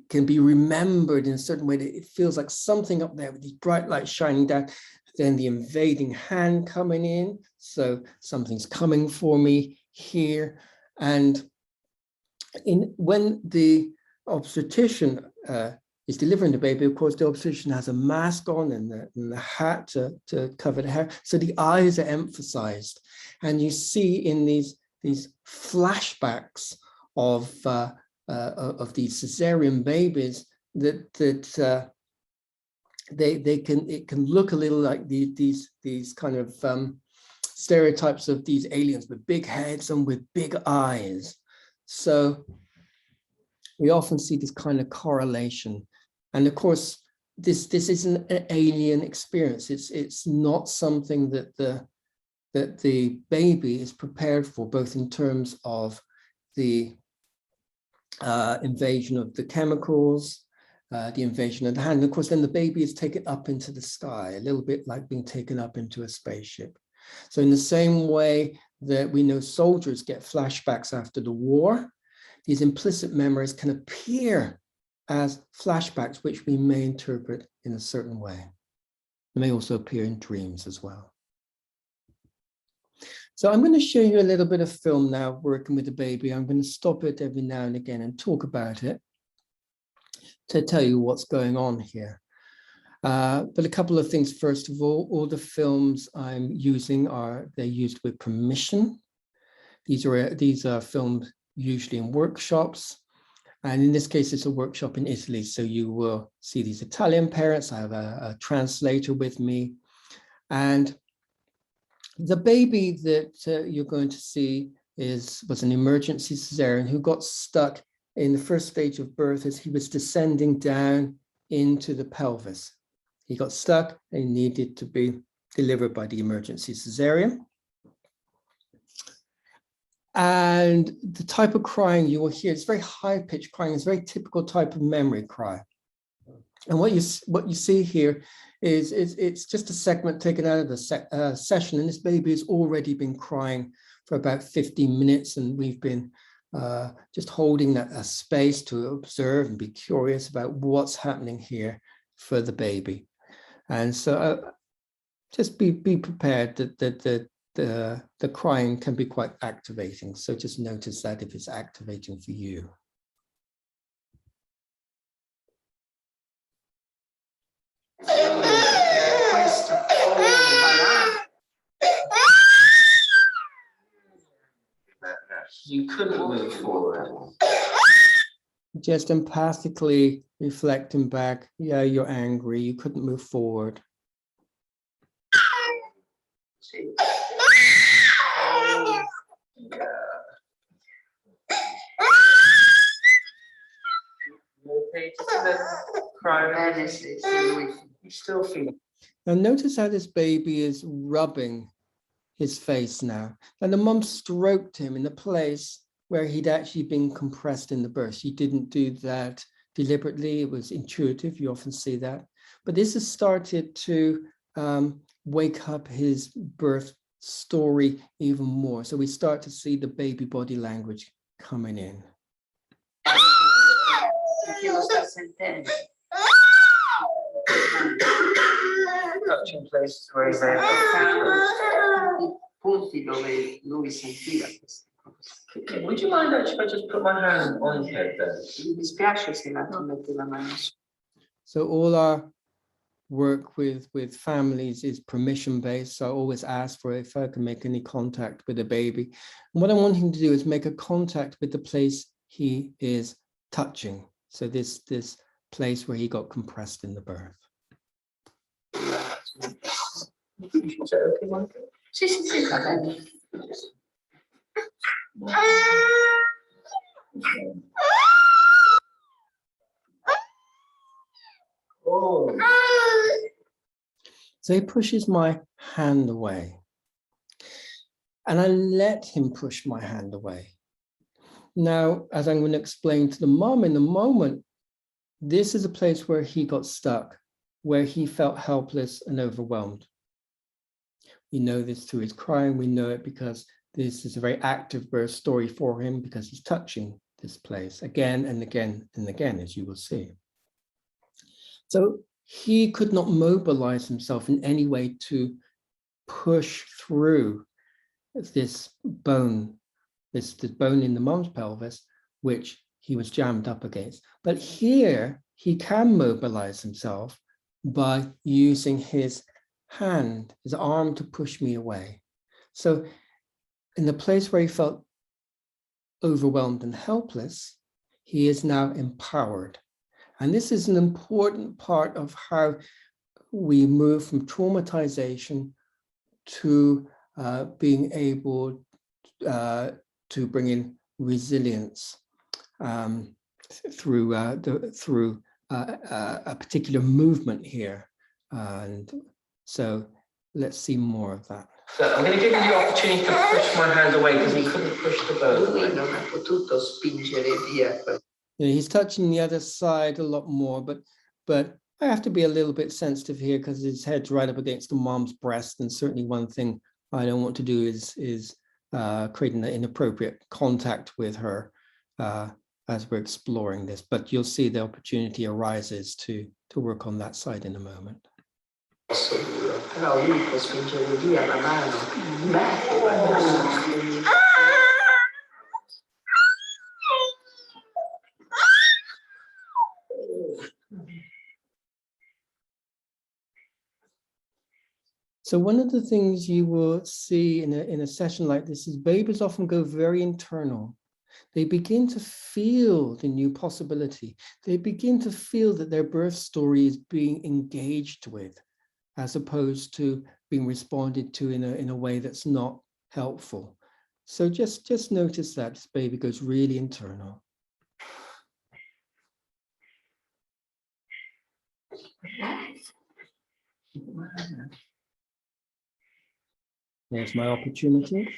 can be remembered in a certain way. That it feels like something up there with these bright lights shining down, then the invading hand coming in. So something's coming for me here. And when the obstetrician is delivering the baby, of course, the obstetrician has a mask on and the hat to cover the hair. So the eyes are emphasized. And you see in these flashbacks of these cesarean babies that it can look a little like these kind of stereotypes of these aliens with big heads and with big eyes. So we often see this kind of correlation. And of course, this isn't an alien experience. It's not something that the baby is prepared for, both in terms of the invasion of the chemicals, the invasion of the hand. And of course, then the baby is taken up into the sky, a little bit like being taken up into a spaceship. So in the same way that we know soldiers get flashbacks after the war, these implicit memories can appear as flashbacks, which we may interpret in a certain way. They may also appear in dreams as well. So I'm going to show you a little bit of film now, working with the baby. I'm going to stop it every now and again and talk about it to tell you what's going on here. But a couple of things. First of all the films I'm using they're used with permission. These are filmed usually in workshops. And in this case, it's a workshop in Italy. So you will see these Italian parents. I have a translator with me. And the baby that you're going to see was an emergency cesarean who got stuck in the first stage of birth as he was descending down into the pelvis. He got stuck and needed to be delivered by the emergency cesarean. And the type of crying you will hear, it's very high-pitched crying. It's a very typical type of memory cry. And what you see here is it's just a segment taken out of the session, and this baby has already been crying for about 15 minutes, and we've been just holding that space to observe and be curious about what's happening here for the baby. And so just be prepared that the crying can be quite activating. So just notice that if it's activating for you. You couldn't move forward. Just empathically reflecting back, yeah, you're angry, you couldn't move forward. Still feeling. Now notice how this baby is rubbing his face now. And the mum stroked him in the place where he'd actually been compressed in the birth. She didn't do that deliberately. It was intuitive. You often see that. But this has started to wake up his birth story even more. So we start to see the baby body language coming in. Touching places where would you mind actually if I just put my hand on his head then? So all our work with families is permission based. So I always ask for if I can make any contact with the baby. And what I want him to do is make a contact with the place he is touching. So this place where he got compressed in the birth. Oh. So he pushes my hand away. And I let him push my hand away. Now, as I'm going to explain to the mom in a moment, this is a place where he got stuck, where he felt helpless and overwhelmed. We know this through his crying. We know it because this is a very active birth story for him because he's touching this place again and again and again, as you will see. So he could not mobilize himself in any way to push through this bone, this bone in the mom's pelvis, which he was jammed up against. But here he can mobilize himself by using his hand, his arm to push me away. So in the place where he felt overwhelmed and helpless, he is now empowered. And this is an important part of how we move from traumatization to being able to bring in resilience through a particular movement here. And so let's see more of that. So I'm going to give you the opportunity to push my hand away because he couldn't push the bone. He's touching the other side a lot more, but I have to be a little bit sensitive here because his head's right up against the mom's breast, and certainly one thing I don't want to do is creating an inappropriate contact with her as we're exploring this. But you'll see the opportunity arises to work on that side in a moment. So one of the things you will see in a session like this is babies often go very internal. They begin to feel the new possibility. They begin to feel that their birth story is being engaged with, as opposed to being responded to in a way that's not helpful. So just notice that this baby goes really internal. There's my opportunity.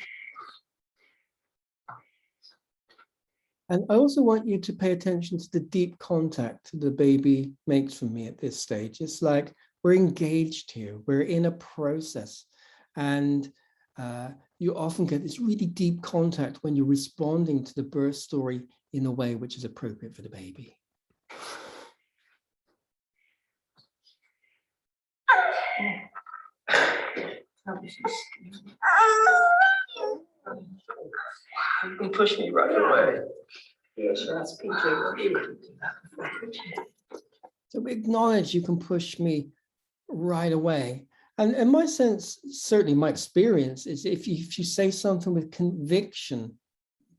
And I also want you to pay attention to the deep contact the baby makes from me at this stage. It's like we're engaged here. We're in a process. And you often get this really deep contact when you're responding to the birth story in a way which is appropriate for the baby. You can push me right away. So acknowledge you can push me right away. And my sense, certainly my experience, is if you say something with conviction,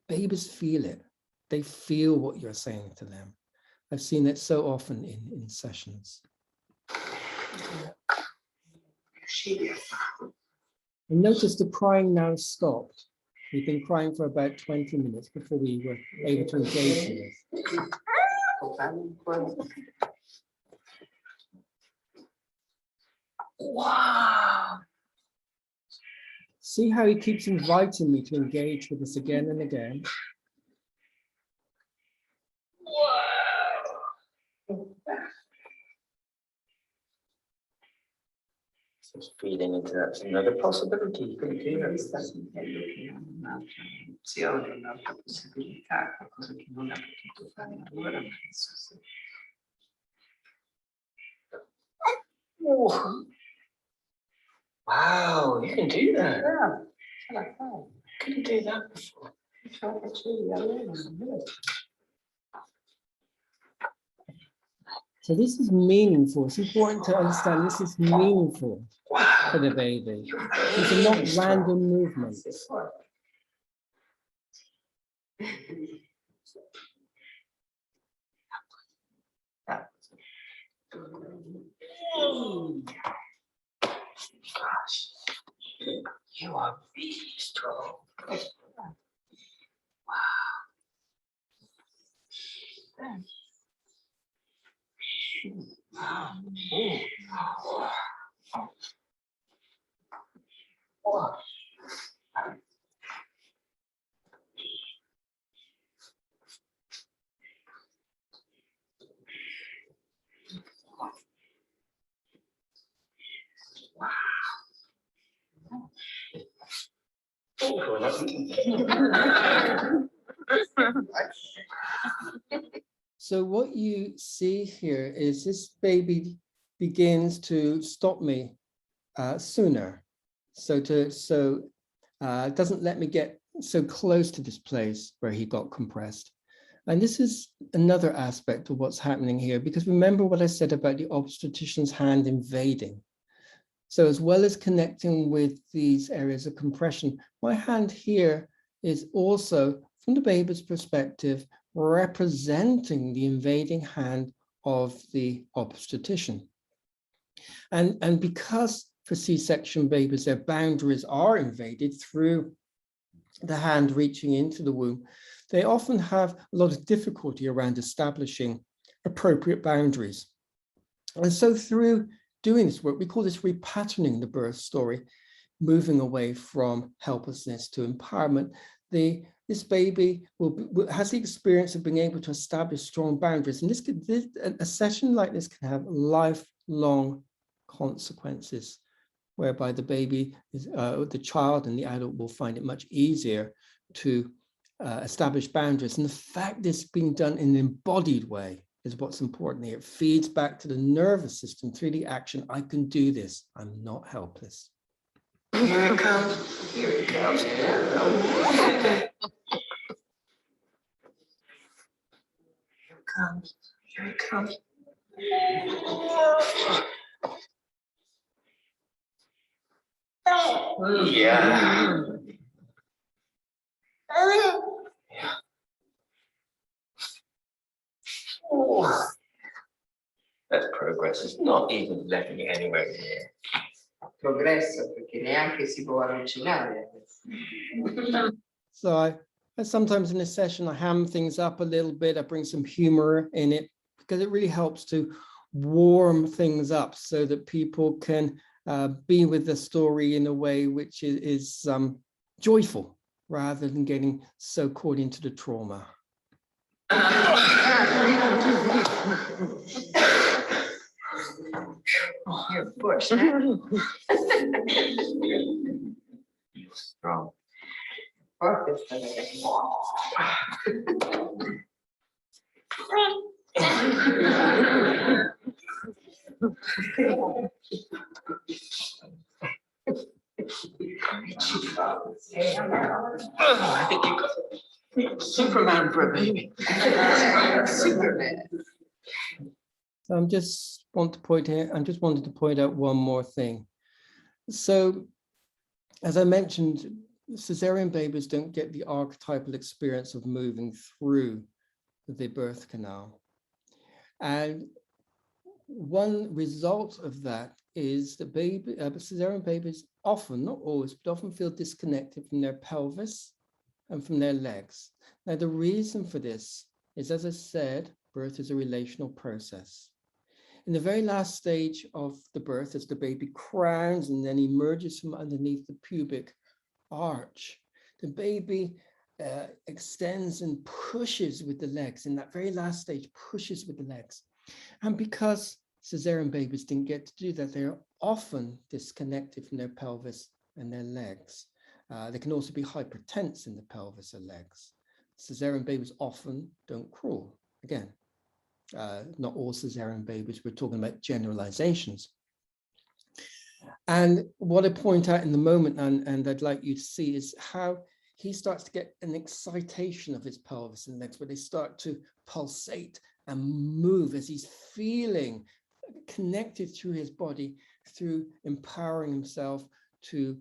babies feel it. They feel what you're saying to them. I've seen it so often in sessions. And notice the crying now stopped. We've been crying for about 20 minutes before we were able to engage in this. Wow. See how he keeps inviting me to engage with this again and again. Wow. Just feeding into that's another possibility. You can do that. Un'altra possibilità, qualcosa che non ha potuto fare allora penso sì. Wow, you can do that. Yeah, ce la fai. Couldn't do that before. Ce la facevi allora. So this is meaningful. It's important to understand this is meaningful for the baby. These are not random movements. Gosh, you are really strong. Wow. Wow. So what you see here is this baby begins to stop me sooner. So it doesn't let me get so close to this place where he got compressed. And this is another aspect of what's happening here, because remember what I said about the obstetrician's hand invading. So as well as connecting with these areas of compression, my hand here is also, from the baby's perspective, representing the invading hand of the obstetrician. And because for C-section babies, their boundaries are invaded through the hand reaching into the womb, they often have a lot of difficulty around establishing appropriate boundaries. And so through doing this work, we call this repatterning the birth story, moving away from helplessness to empowerment. This baby has the experience of being able to establish strong boundaries. And a session like this can have lifelong consequences, whereby the baby, the child and the adult will find it much easier to establish boundaries. And the fact this is being done in an embodied way is what's important here. It feeds back to the nervous system through the action. I can do this. I'm not helpless. Here it comes. Here it comes. Here it comes. Here it comes. Yeah. Yeah. Oh. That's progress. It's not even letting it anywhere near. Progresso perché neanche si può avvicinare. So I sometimes in a session, I ham things up a little bit. I bring some humor in it because it really helps to warm things up so that people can be with the story in a way which is joyful rather than getting so caught into the trauma. Oh, you're pushed. You're strong. I think you got Superman for a baby. Superman. So I just wanted to point out one more thing. So as I mentioned, cesarean babies don't get the archetypal experience of moving through the birth canal. And one result of that is that cesarean babies often, not always, but often feel disconnected from their pelvis and from their legs. Now, the reason for this is, as I said, birth is a relational process. In the very last stage of the birth, as the baby crowns and then emerges from underneath the pubic arch, the baby extends and pushes with the legs. In that very last stage, pushes with the legs. And because cesarean babies didn't get to do that, they're often disconnected from their pelvis and their legs. They can also be hypertense in the pelvis or legs. Cesarean babies often don't crawl. Again, not all cesarean babies, we're talking about generalizations. And what I point out in the moment, and I'd like you to see, is how he starts to get an excitation of his pelvis and legs, where they start to pulsate and move as he's feeling connected through his body, through empowering himself to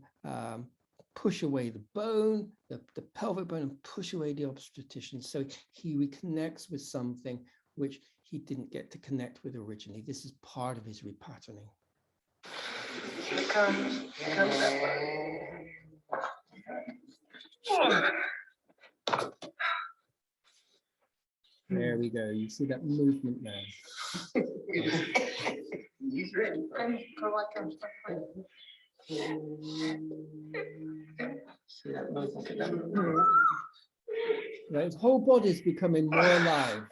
push away the bone, the pelvic bone, and push away the obstetrician. So he reconnects with something which he didn't get to connect with originally. This is part of his repatterning. Here it comes. Here it comes that way. There we go. You see that movement now. He's ready. Right, his whole body is becoming more alive,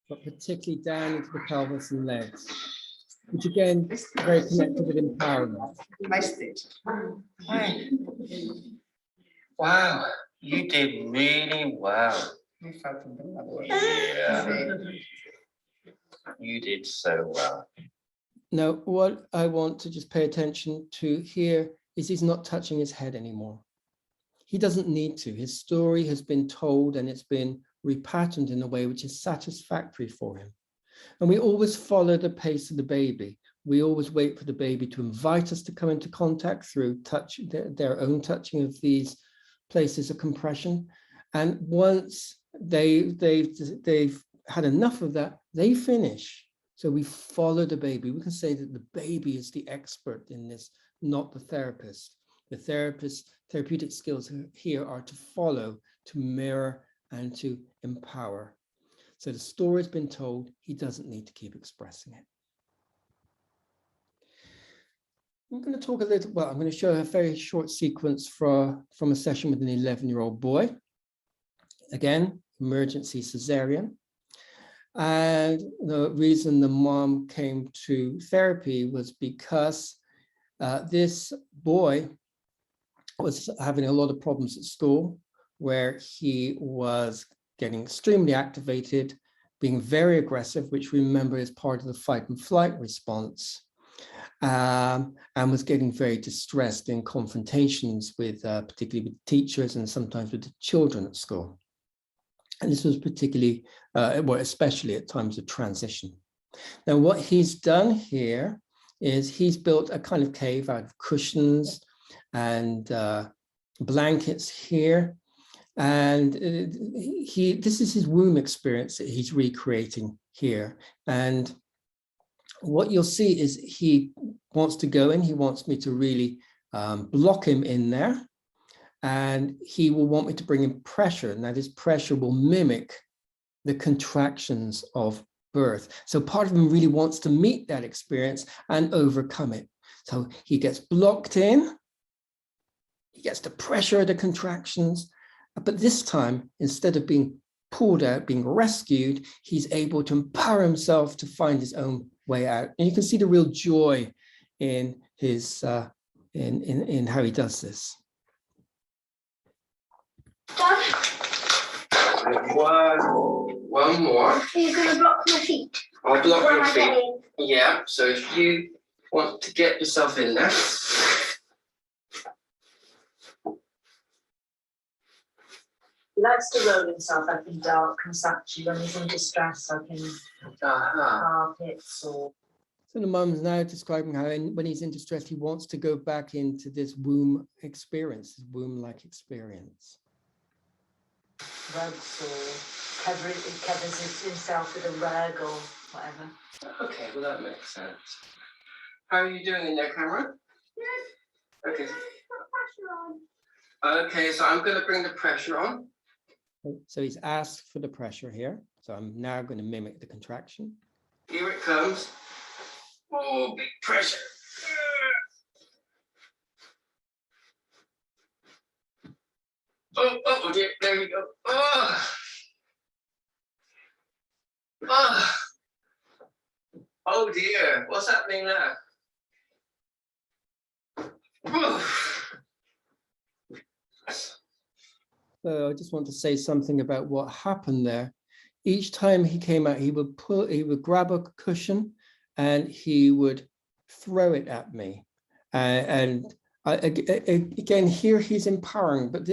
but particularly down into the pelvis and legs, which again, very connected with empowerment. Nice stitch. Wow, you did really well. Yeah. You did so well. Now, what I want to just pay attention to here is he's not touching his head anymore. He doesn't need to. His story has been told and it's been repatterned in a way which is satisfactory for him. And we always follow the pace of the baby. We always wait for the baby to invite us to come into contact through touch, their own touching of these places of compression. And once they've had enough of that, they finish. So we follow the baby. We can say that the baby is the expert in this, not the therapist. The therapist's therapeutic skills here are to follow, to mirror, and to empower. So the story's been told, he doesn't need to keep expressing it. I'm going to talk a little, well, I'm going to show a very short sequence from a session with an 11-year-old boy. Again, emergency cesarean. And the reason the mom came to therapy was because this boy was having a lot of problems at school, where he was getting extremely activated, being very aggressive, which remember is part of the fight and flight response, and was getting very distressed in confrontations with, particularly with teachers and sometimes with the children at school. And this was particularly, well, especially at times of transition. Now, what he's done here is he's built a kind of cave out of cushions and blankets here. And this is his womb experience that he's recreating here. And what you'll see is he wants to go in, he wants me to really block him in there. And he will want me to bring in pressure. Now, this pressure will mimic the contractions of birth. So part of him really wants to meet that experience and overcome it. So he gets blocked in, he gets the pressure of the contractions, but this time, instead of being pulled out, being rescued, he's able to empower himself to find his own way out. And you can see the real joy in his, in how he does this. One more. Are you going to block my feet? I'll block Where your am I feet. getting? Yeah, so if you want to get yourself in there. He likes to roll himself up in dark conceptually when he's in distress, like in carpets or So the mum's now describing how when he's in distress, he wants to go back into this womb experience, this womb-like experience. Rugs or covers himself with a rug or whatever. Okay, well that makes sense. How are you doing in there, camera? Yes. Okay. Okay, so I'm going to bring the pressure on. So he's asked for the pressure here. So I'm now going to mimic the contraction. Here it comes. Oh, big pressure. Oh, dear, there we go. Oh. Oh. Oh dear, what's happening now? So I just want to say something about what happened there. Each time he came out, he would grab a cushion and he would throw it at me. Again, here he's empowering, but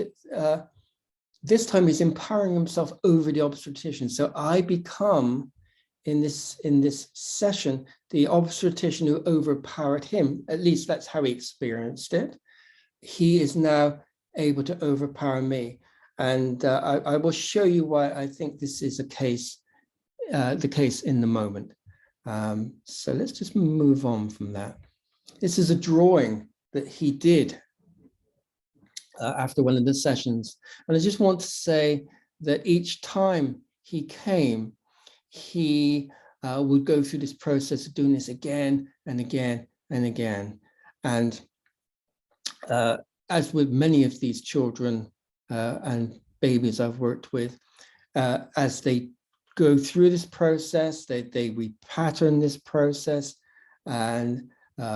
this time he's empowering himself over the obstetrician. So I become, in this session, the obstetrician who overpowered him. At least that's how he experienced it. He is now able to overpower me. And I will show you why I think this is the case in the moment. So let's just move on from that. This is a drawing that he did after one of the sessions. And I just want to say that each time he came, he would go through this process of doing this again and again and again. And as with many of these children and babies I've worked with, as they go through this process, they repattern this process and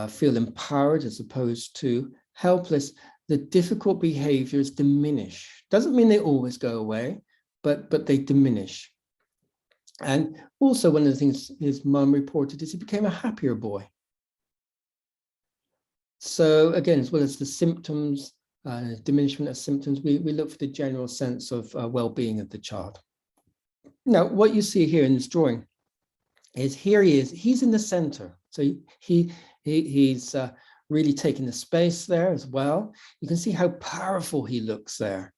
feel empowered as opposed to helpless, the difficult behaviors diminish. Doesn't mean they always go away, but they diminish. And also one of the things his mum reported is he became a happier boy. So again, as well as the symptoms, diminishment of symptoms, we look for the general sense of well-being of the child. Now, what you see here in this drawing is here he is, he's in the center. So he's really taking the space there as well. You can see how powerful he looks there.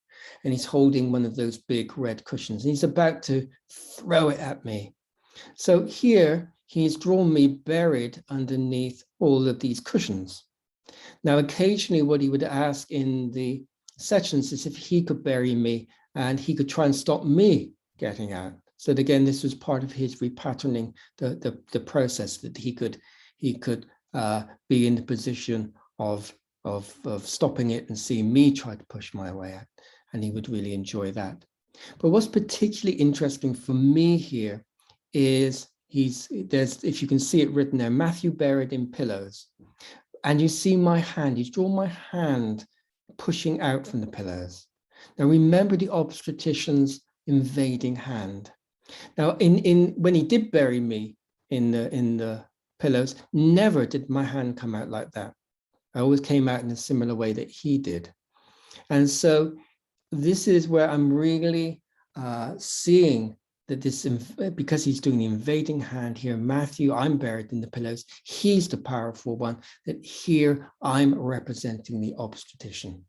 And he's holding one of those big red cushions and he's about to throw it at me. So here he's drawn me buried underneath all of these cushions. Now, occasionally what he would ask in the sessions is if he could bury me and he could try and stop me getting out. So again, this was part of his repatterning the process that he could be in the position of stopping it and seeing me try to push my way out. And he would really enjoy that. But what's particularly interesting for me here is if you can see it written there, Matthew buried in pillows. And you see my hand, he's drawn my hand pushing out from the pillows. Now remember the obstetrician's invading hand. Now when he did bury me in the pillows, never did my hand come out like that. I always came out in a similar way that he did. And so this is where I'm really seeing that this, because he's doing the invading hand here, Matthew, I'm buried in the pillows, he's the powerful one, that here I'm representing the obstetrician.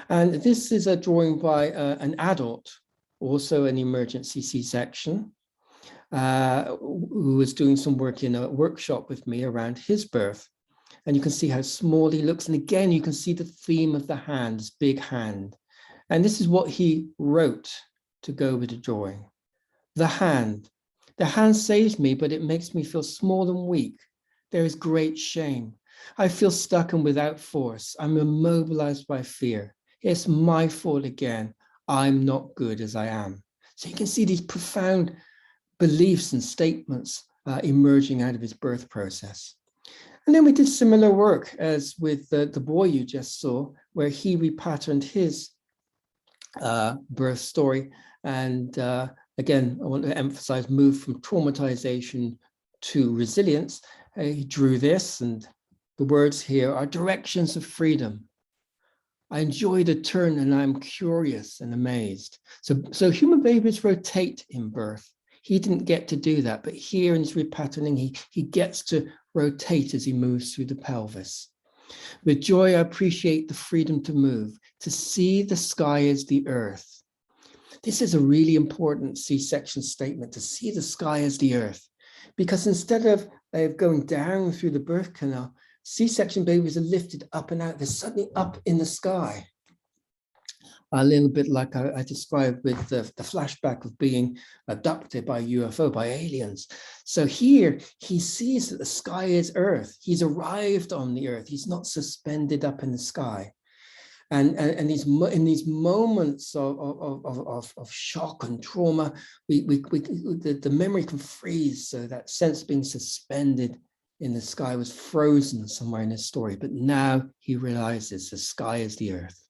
And this is a drawing by an adult, also an emergency C-section, who was doing some work in a workshop with me around his birth. And you can see how small he looks. And again, you can see the theme of the hand, this big hand. And this is what he wrote to go with the drawing. The hand saves me, but it makes me feel small and weak. There is great shame. I feel stuck and without force. I'm immobilized by fear. It's my fault again. I'm not good as I am. So you can see these profound beliefs and statements emerging out of his birth process. And then we did similar work as with the boy you just saw, where he repatterned his birth story. And again, I want to emphasize move from traumatization to resilience. He drew this, and the words here are directions of freedom. I enjoy the turn and I'm curious and amazed. So human babies rotate in birth. He didn't get to do that, but here in his repatterning, he gets to rotate as he moves through the pelvis. With joy, I appreciate the freedom to move, to see the sky as the earth. This is a really important C-section statement, to see the sky as the earth, because instead of going down through the birth canal, C-section babies are lifted up and out. They're suddenly up in the sky. A little bit like I described with the flashback of being abducted by a UFO, by aliens. So here he sees that the sky is earth. He's arrived on the earth. He's not suspended up in the sky. And in these moments of shock and trauma, the memory can freeze. So that sense of being suspended in the sky was frozen somewhere in his story. But now he realizes the sky is the earth.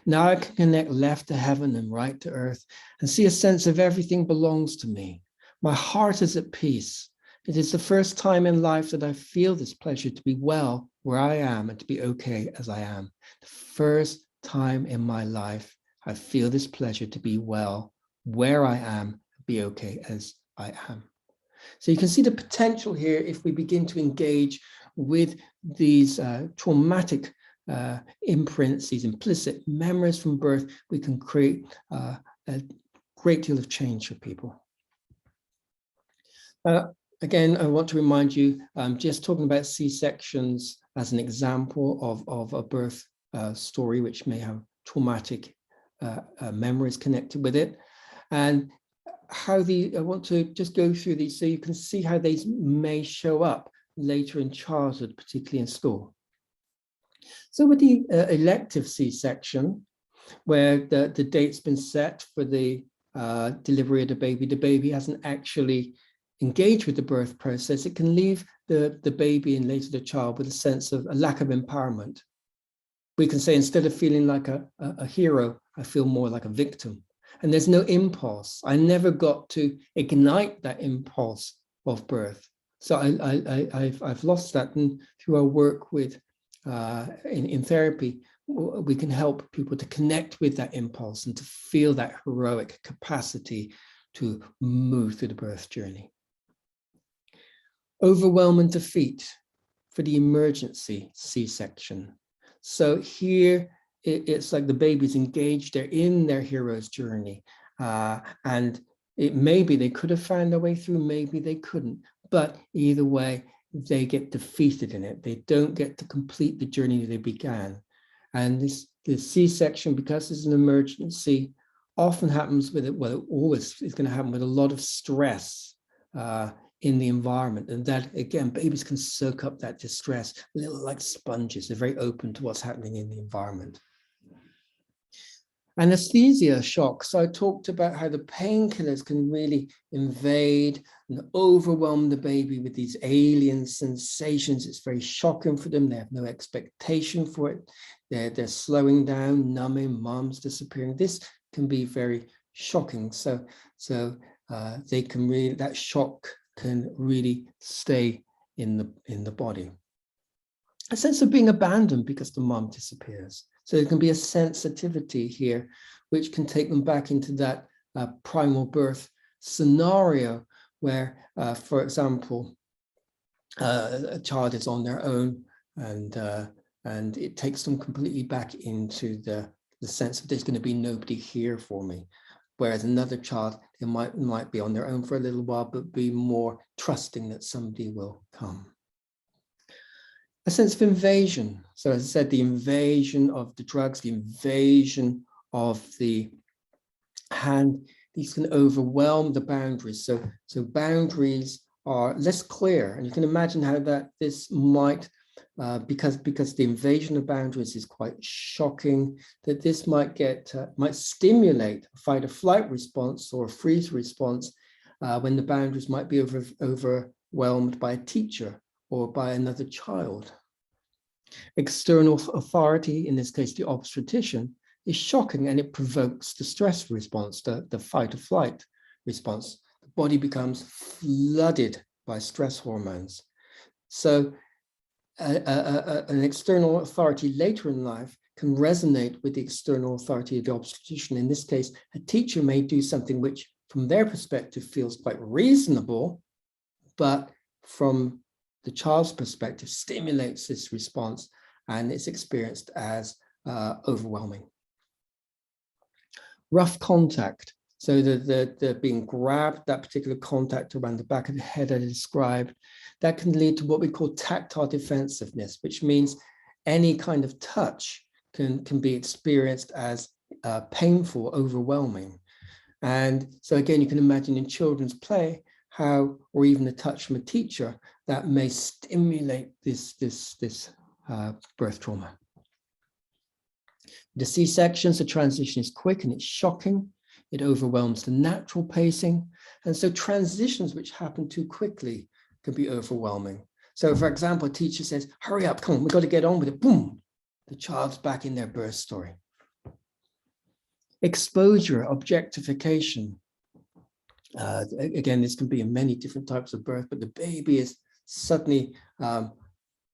Now I can connect left to heaven and right to earth and see a sense of everything belongs to me. My heart is at peace. It is the first time in life that I feel this pleasure to be well where I am and to be okay as I am. The first time in my life, I feel this pleasure to be well where I am and be okay as I am. So you can see the potential here if we begin to engage with these traumatic imprints, these implicit memories from birth, we can create a great deal of change for people. Again, I want to remind you, I'm just talking about C-sections as an example of a birth story which may have traumatic memories connected with it. And how I want to just go through these so you can see how these may show up later in childhood, particularly in school. So with the elective C-section, where the date's been set for the delivery of the baby hasn't actually engaged with the birth process, it can leave the baby and later the child with a sense of a lack of empowerment. We can say, instead of feeling like a hero, I feel more like a victim. And there's no impulse. I never got to ignite that impulse of birth. So I've lost that. And through our work with in therapy, we can help people to connect with that impulse and to feel that heroic capacity to move through the birth journey. Overwhelm and defeat for the emergency C-section. So here it's like the baby's engaged, they're in their hero's journey, and it maybe they could have found their way through, maybe they couldn't, but either way they get defeated in it. They don't get to complete the journey they began. And this C-section, because it's an emergency, often happens with it, well, it always is going to happen with a lot of stress in the environment. And that, again, babies can soak up that distress, a little like sponges. They're very open to what's happening in the environment. Anesthesia shock. So I talked about how the painkillers can really invade and overwhelm the baby with these alien sensations. It's very shocking for them. They have no expectation for it. They're slowing down, numbing, mom's disappearing. This can be very shocking. So they can really, that shock can really stay in the body. A sense of being abandoned because the mom disappears. So there can be a sensitivity here, which can take them back into that primal birth scenario where, for example, a child is on their own and it takes them completely back into the sense of there's going to be nobody here for me. Whereas another child, they might be on their own for a little while, but be more trusting that somebody will come. A sense of invasion. So as I said, the invasion of the drugs, the invasion of the hand, these can overwhelm the boundaries. So boundaries are less clear. And you can imagine how this might, because the invasion of boundaries is quite shocking, that this might stimulate a fight or flight response or a freeze response when the boundaries might be overwhelmed by a teacher or by another child. External authority, in this case the obstetrician, is shocking, and it provokes the stress response, the fight or flight response. The body becomes flooded by stress hormones. So an external authority later in life can resonate with the external authority of the obstetrician. In this case, a teacher may do something which from their perspective feels quite reasonable, but from the child's perspective stimulates this response and it's experienced as overwhelming. Rough contact. So the being grabbed, that particular contact around the back of the head I described, that can lead to what we call tactile defensiveness, which means any kind of touch can be experienced as painful, overwhelming. And so again, you can imagine in children's play how, or even a touch from a teacher, that may stimulate this birth trauma. The C-sections, the transition is quick and it's shocking. It overwhelms the natural pacing. And so transitions which happen too quickly can be overwhelming. So for example, a teacher says, hurry up, come on, we've got to get on with it. Boom, the child's back in their birth story. Exposure, objectification. Again, this can be in many different types of birth, but the baby is suddenly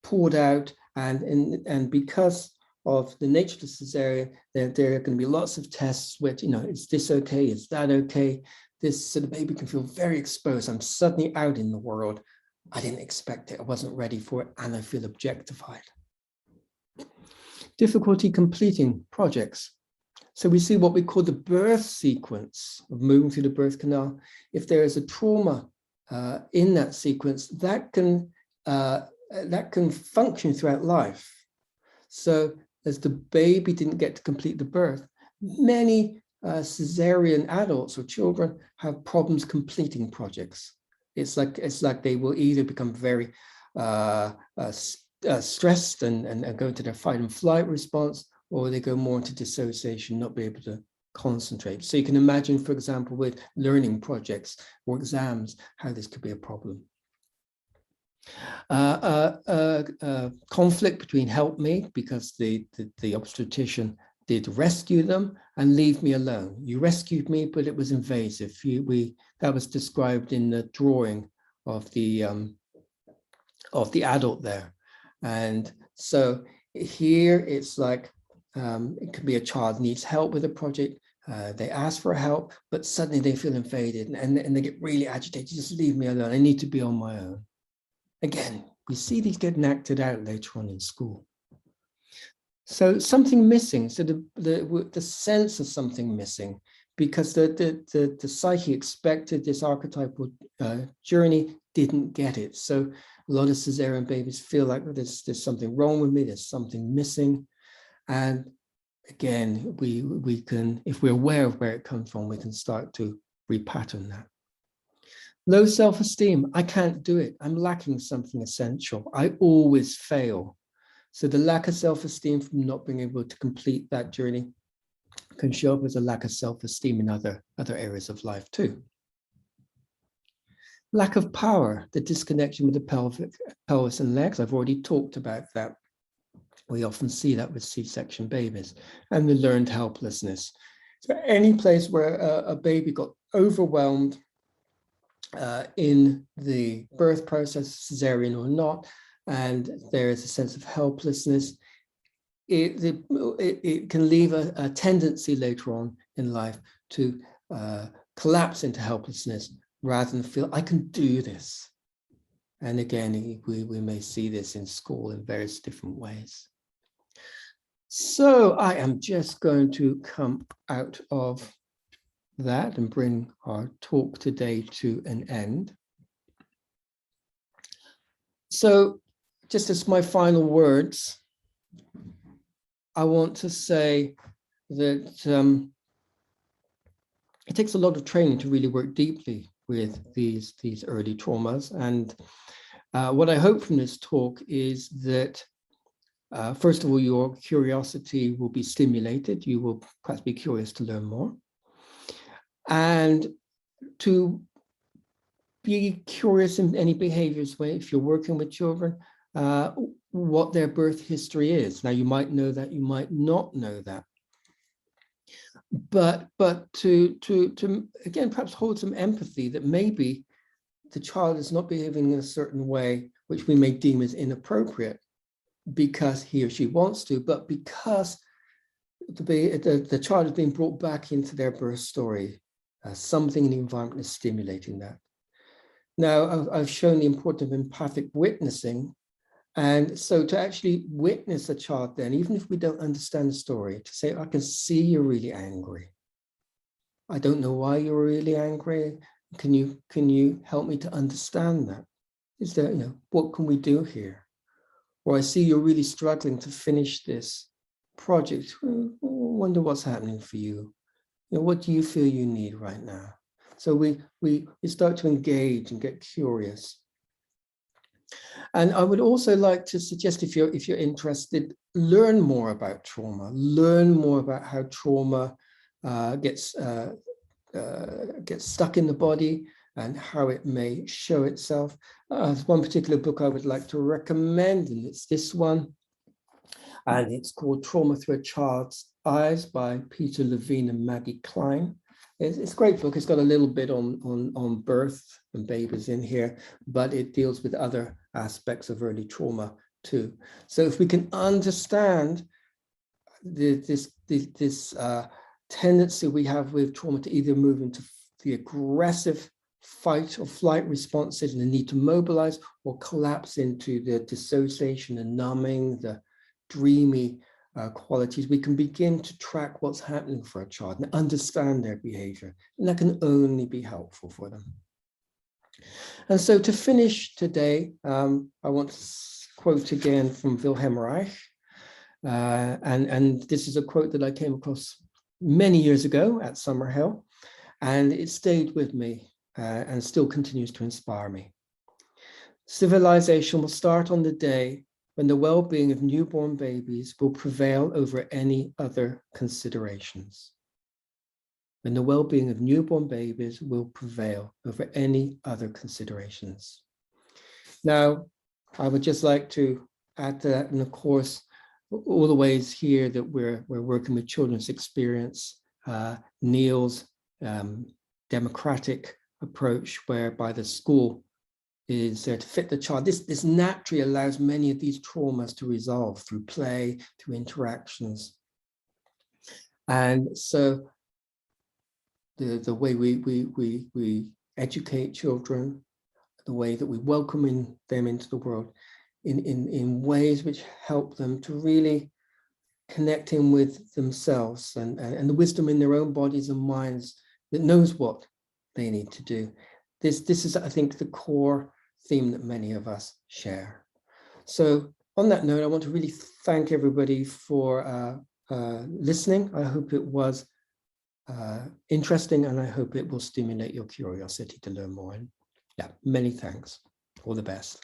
pulled out, and because of the nature of the cesarean, there are going to be lots of tests which, is this okay? Is that okay? So the baby can feel very exposed. I'm suddenly out in the world. I didn't expect it. I wasn't ready for it, and I feel objectified. Difficulty completing projects. So we see what we call the birth sequence of moving through the birth canal. If there is a trauma in that sequence, that can function throughout life. So as the baby didn't get to complete the birth, many cesarean adults or children have problems completing projects. It's like they will either become very stressed and go into their fight and flight response, or they go more into dissociation, not be able to concentrate. So you can imagine, for example, with learning projects or exams, how this could be a problem. Conflict between help me, because the obstetrician did rescue them, and leave me alone. You rescued me, but it was invasive. That was described in the drawing of the adult there. And so here it's like, it could be a child needs help with a project. They ask for help, but suddenly they feel invaded and they get really agitated. Just leave me alone. I need to be on my own. Again, we see these getting acted out later on in school. So something missing. So the sense of something missing, because the psyche expected this archetypal journey, didn't get it. So a lot of cesarean babies feel like, well, there's something wrong with me. There's something missing. And again, we can, if we're aware of where it comes from, we can start to repattern that. Low self-esteem. I can't do it. I'm lacking something essential. I always fail. So the lack of self-esteem from not being able to complete that journey can show up as a lack of self-esteem in other areas of life too. Lack of power, the disconnection with the pelvis and legs. I've already talked about that. We often see that with C-section babies. And the learned helplessness. So any place where a baby got overwhelmed in the birth process, cesarean or not, and there is a sense of helplessness, it can leave a tendency later on in life to collapse into helplessness rather than feel, I can do this. And again, we may see this in school in various different ways. So I am just going to come out of that and bring our talk today to an end. So just as my final words, I want to say that it takes a lot of training to really work deeply with these early traumas. And what I hope from this talk is that first of all, your curiosity will be stimulated. You will perhaps be curious to learn more. And to be curious in any behaviors way, if you're working with children, what their birth history is. Now, you might know that, you might not know that. But to again, perhaps hold some empathy that maybe the child is not behaving in a certain way, which we may deem as inappropriate, because he or she wants to, but because the child is being brought back into their birth story something in the environment is stimulating that. Now, I've shown the importance of empathic witnessing. And so to actually witness a child then, even if we don't understand the story, to say, I can see you're really angry. I don't know why you're really angry. Can you help me to understand that? Is there, what can we do here? Or I see you're really struggling to finish this project. I wonder what's happening for you. What do you feel you need right now? So we start to engage and get curious. And I would also like to suggest, if you're interested, learn more about trauma, learn more about how trauma gets stuck in the body and how it may show itself. There's one particular book I would like to recommend, and it's this one. And it's called Trauma Through a Child's Eyes by Peter Levine and Maggie Klein. It's a great book. It's got a little bit on birth and babies in here, but it deals with other aspects of early trauma too. So if we can understand this tendency we have with trauma to either move into the aggressive fight or flight responses and the need to mobilize, or collapse into the dissociation and numbing, the dreamy qualities, we can begin to track what's happening for a child and understand their behavior, and that can only be helpful for them. And so to finish today, I want to quote again from Wilhelm Reich, and this is a quote that I came across many years ago at Summerhill, and it stayed with me and still continues to inspire me. Civilization will start on the day when the well-being of newborn babies will prevail over any other considerations. When the well-being of newborn babies will prevail over any other considerations. Now, I would just like to add to that, and of course, all the ways here that we're working with children's experience, Neil's democratic approach, whereby the school is there to fit the child. This naturally allows many of these traumas to resolve through play, through interactions. And so the way we educate children, the way that we welcome them into the world in ways which help them to really connect in with themselves and the wisdom in their own bodies and minds that knows what they need to do. This is, I think, the core theme that many of us share. So on that note, I want to really thank everybody for listening. I hope it was interesting, and I hope it will stimulate your curiosity to learn more. And yeah, many thanks. All the best.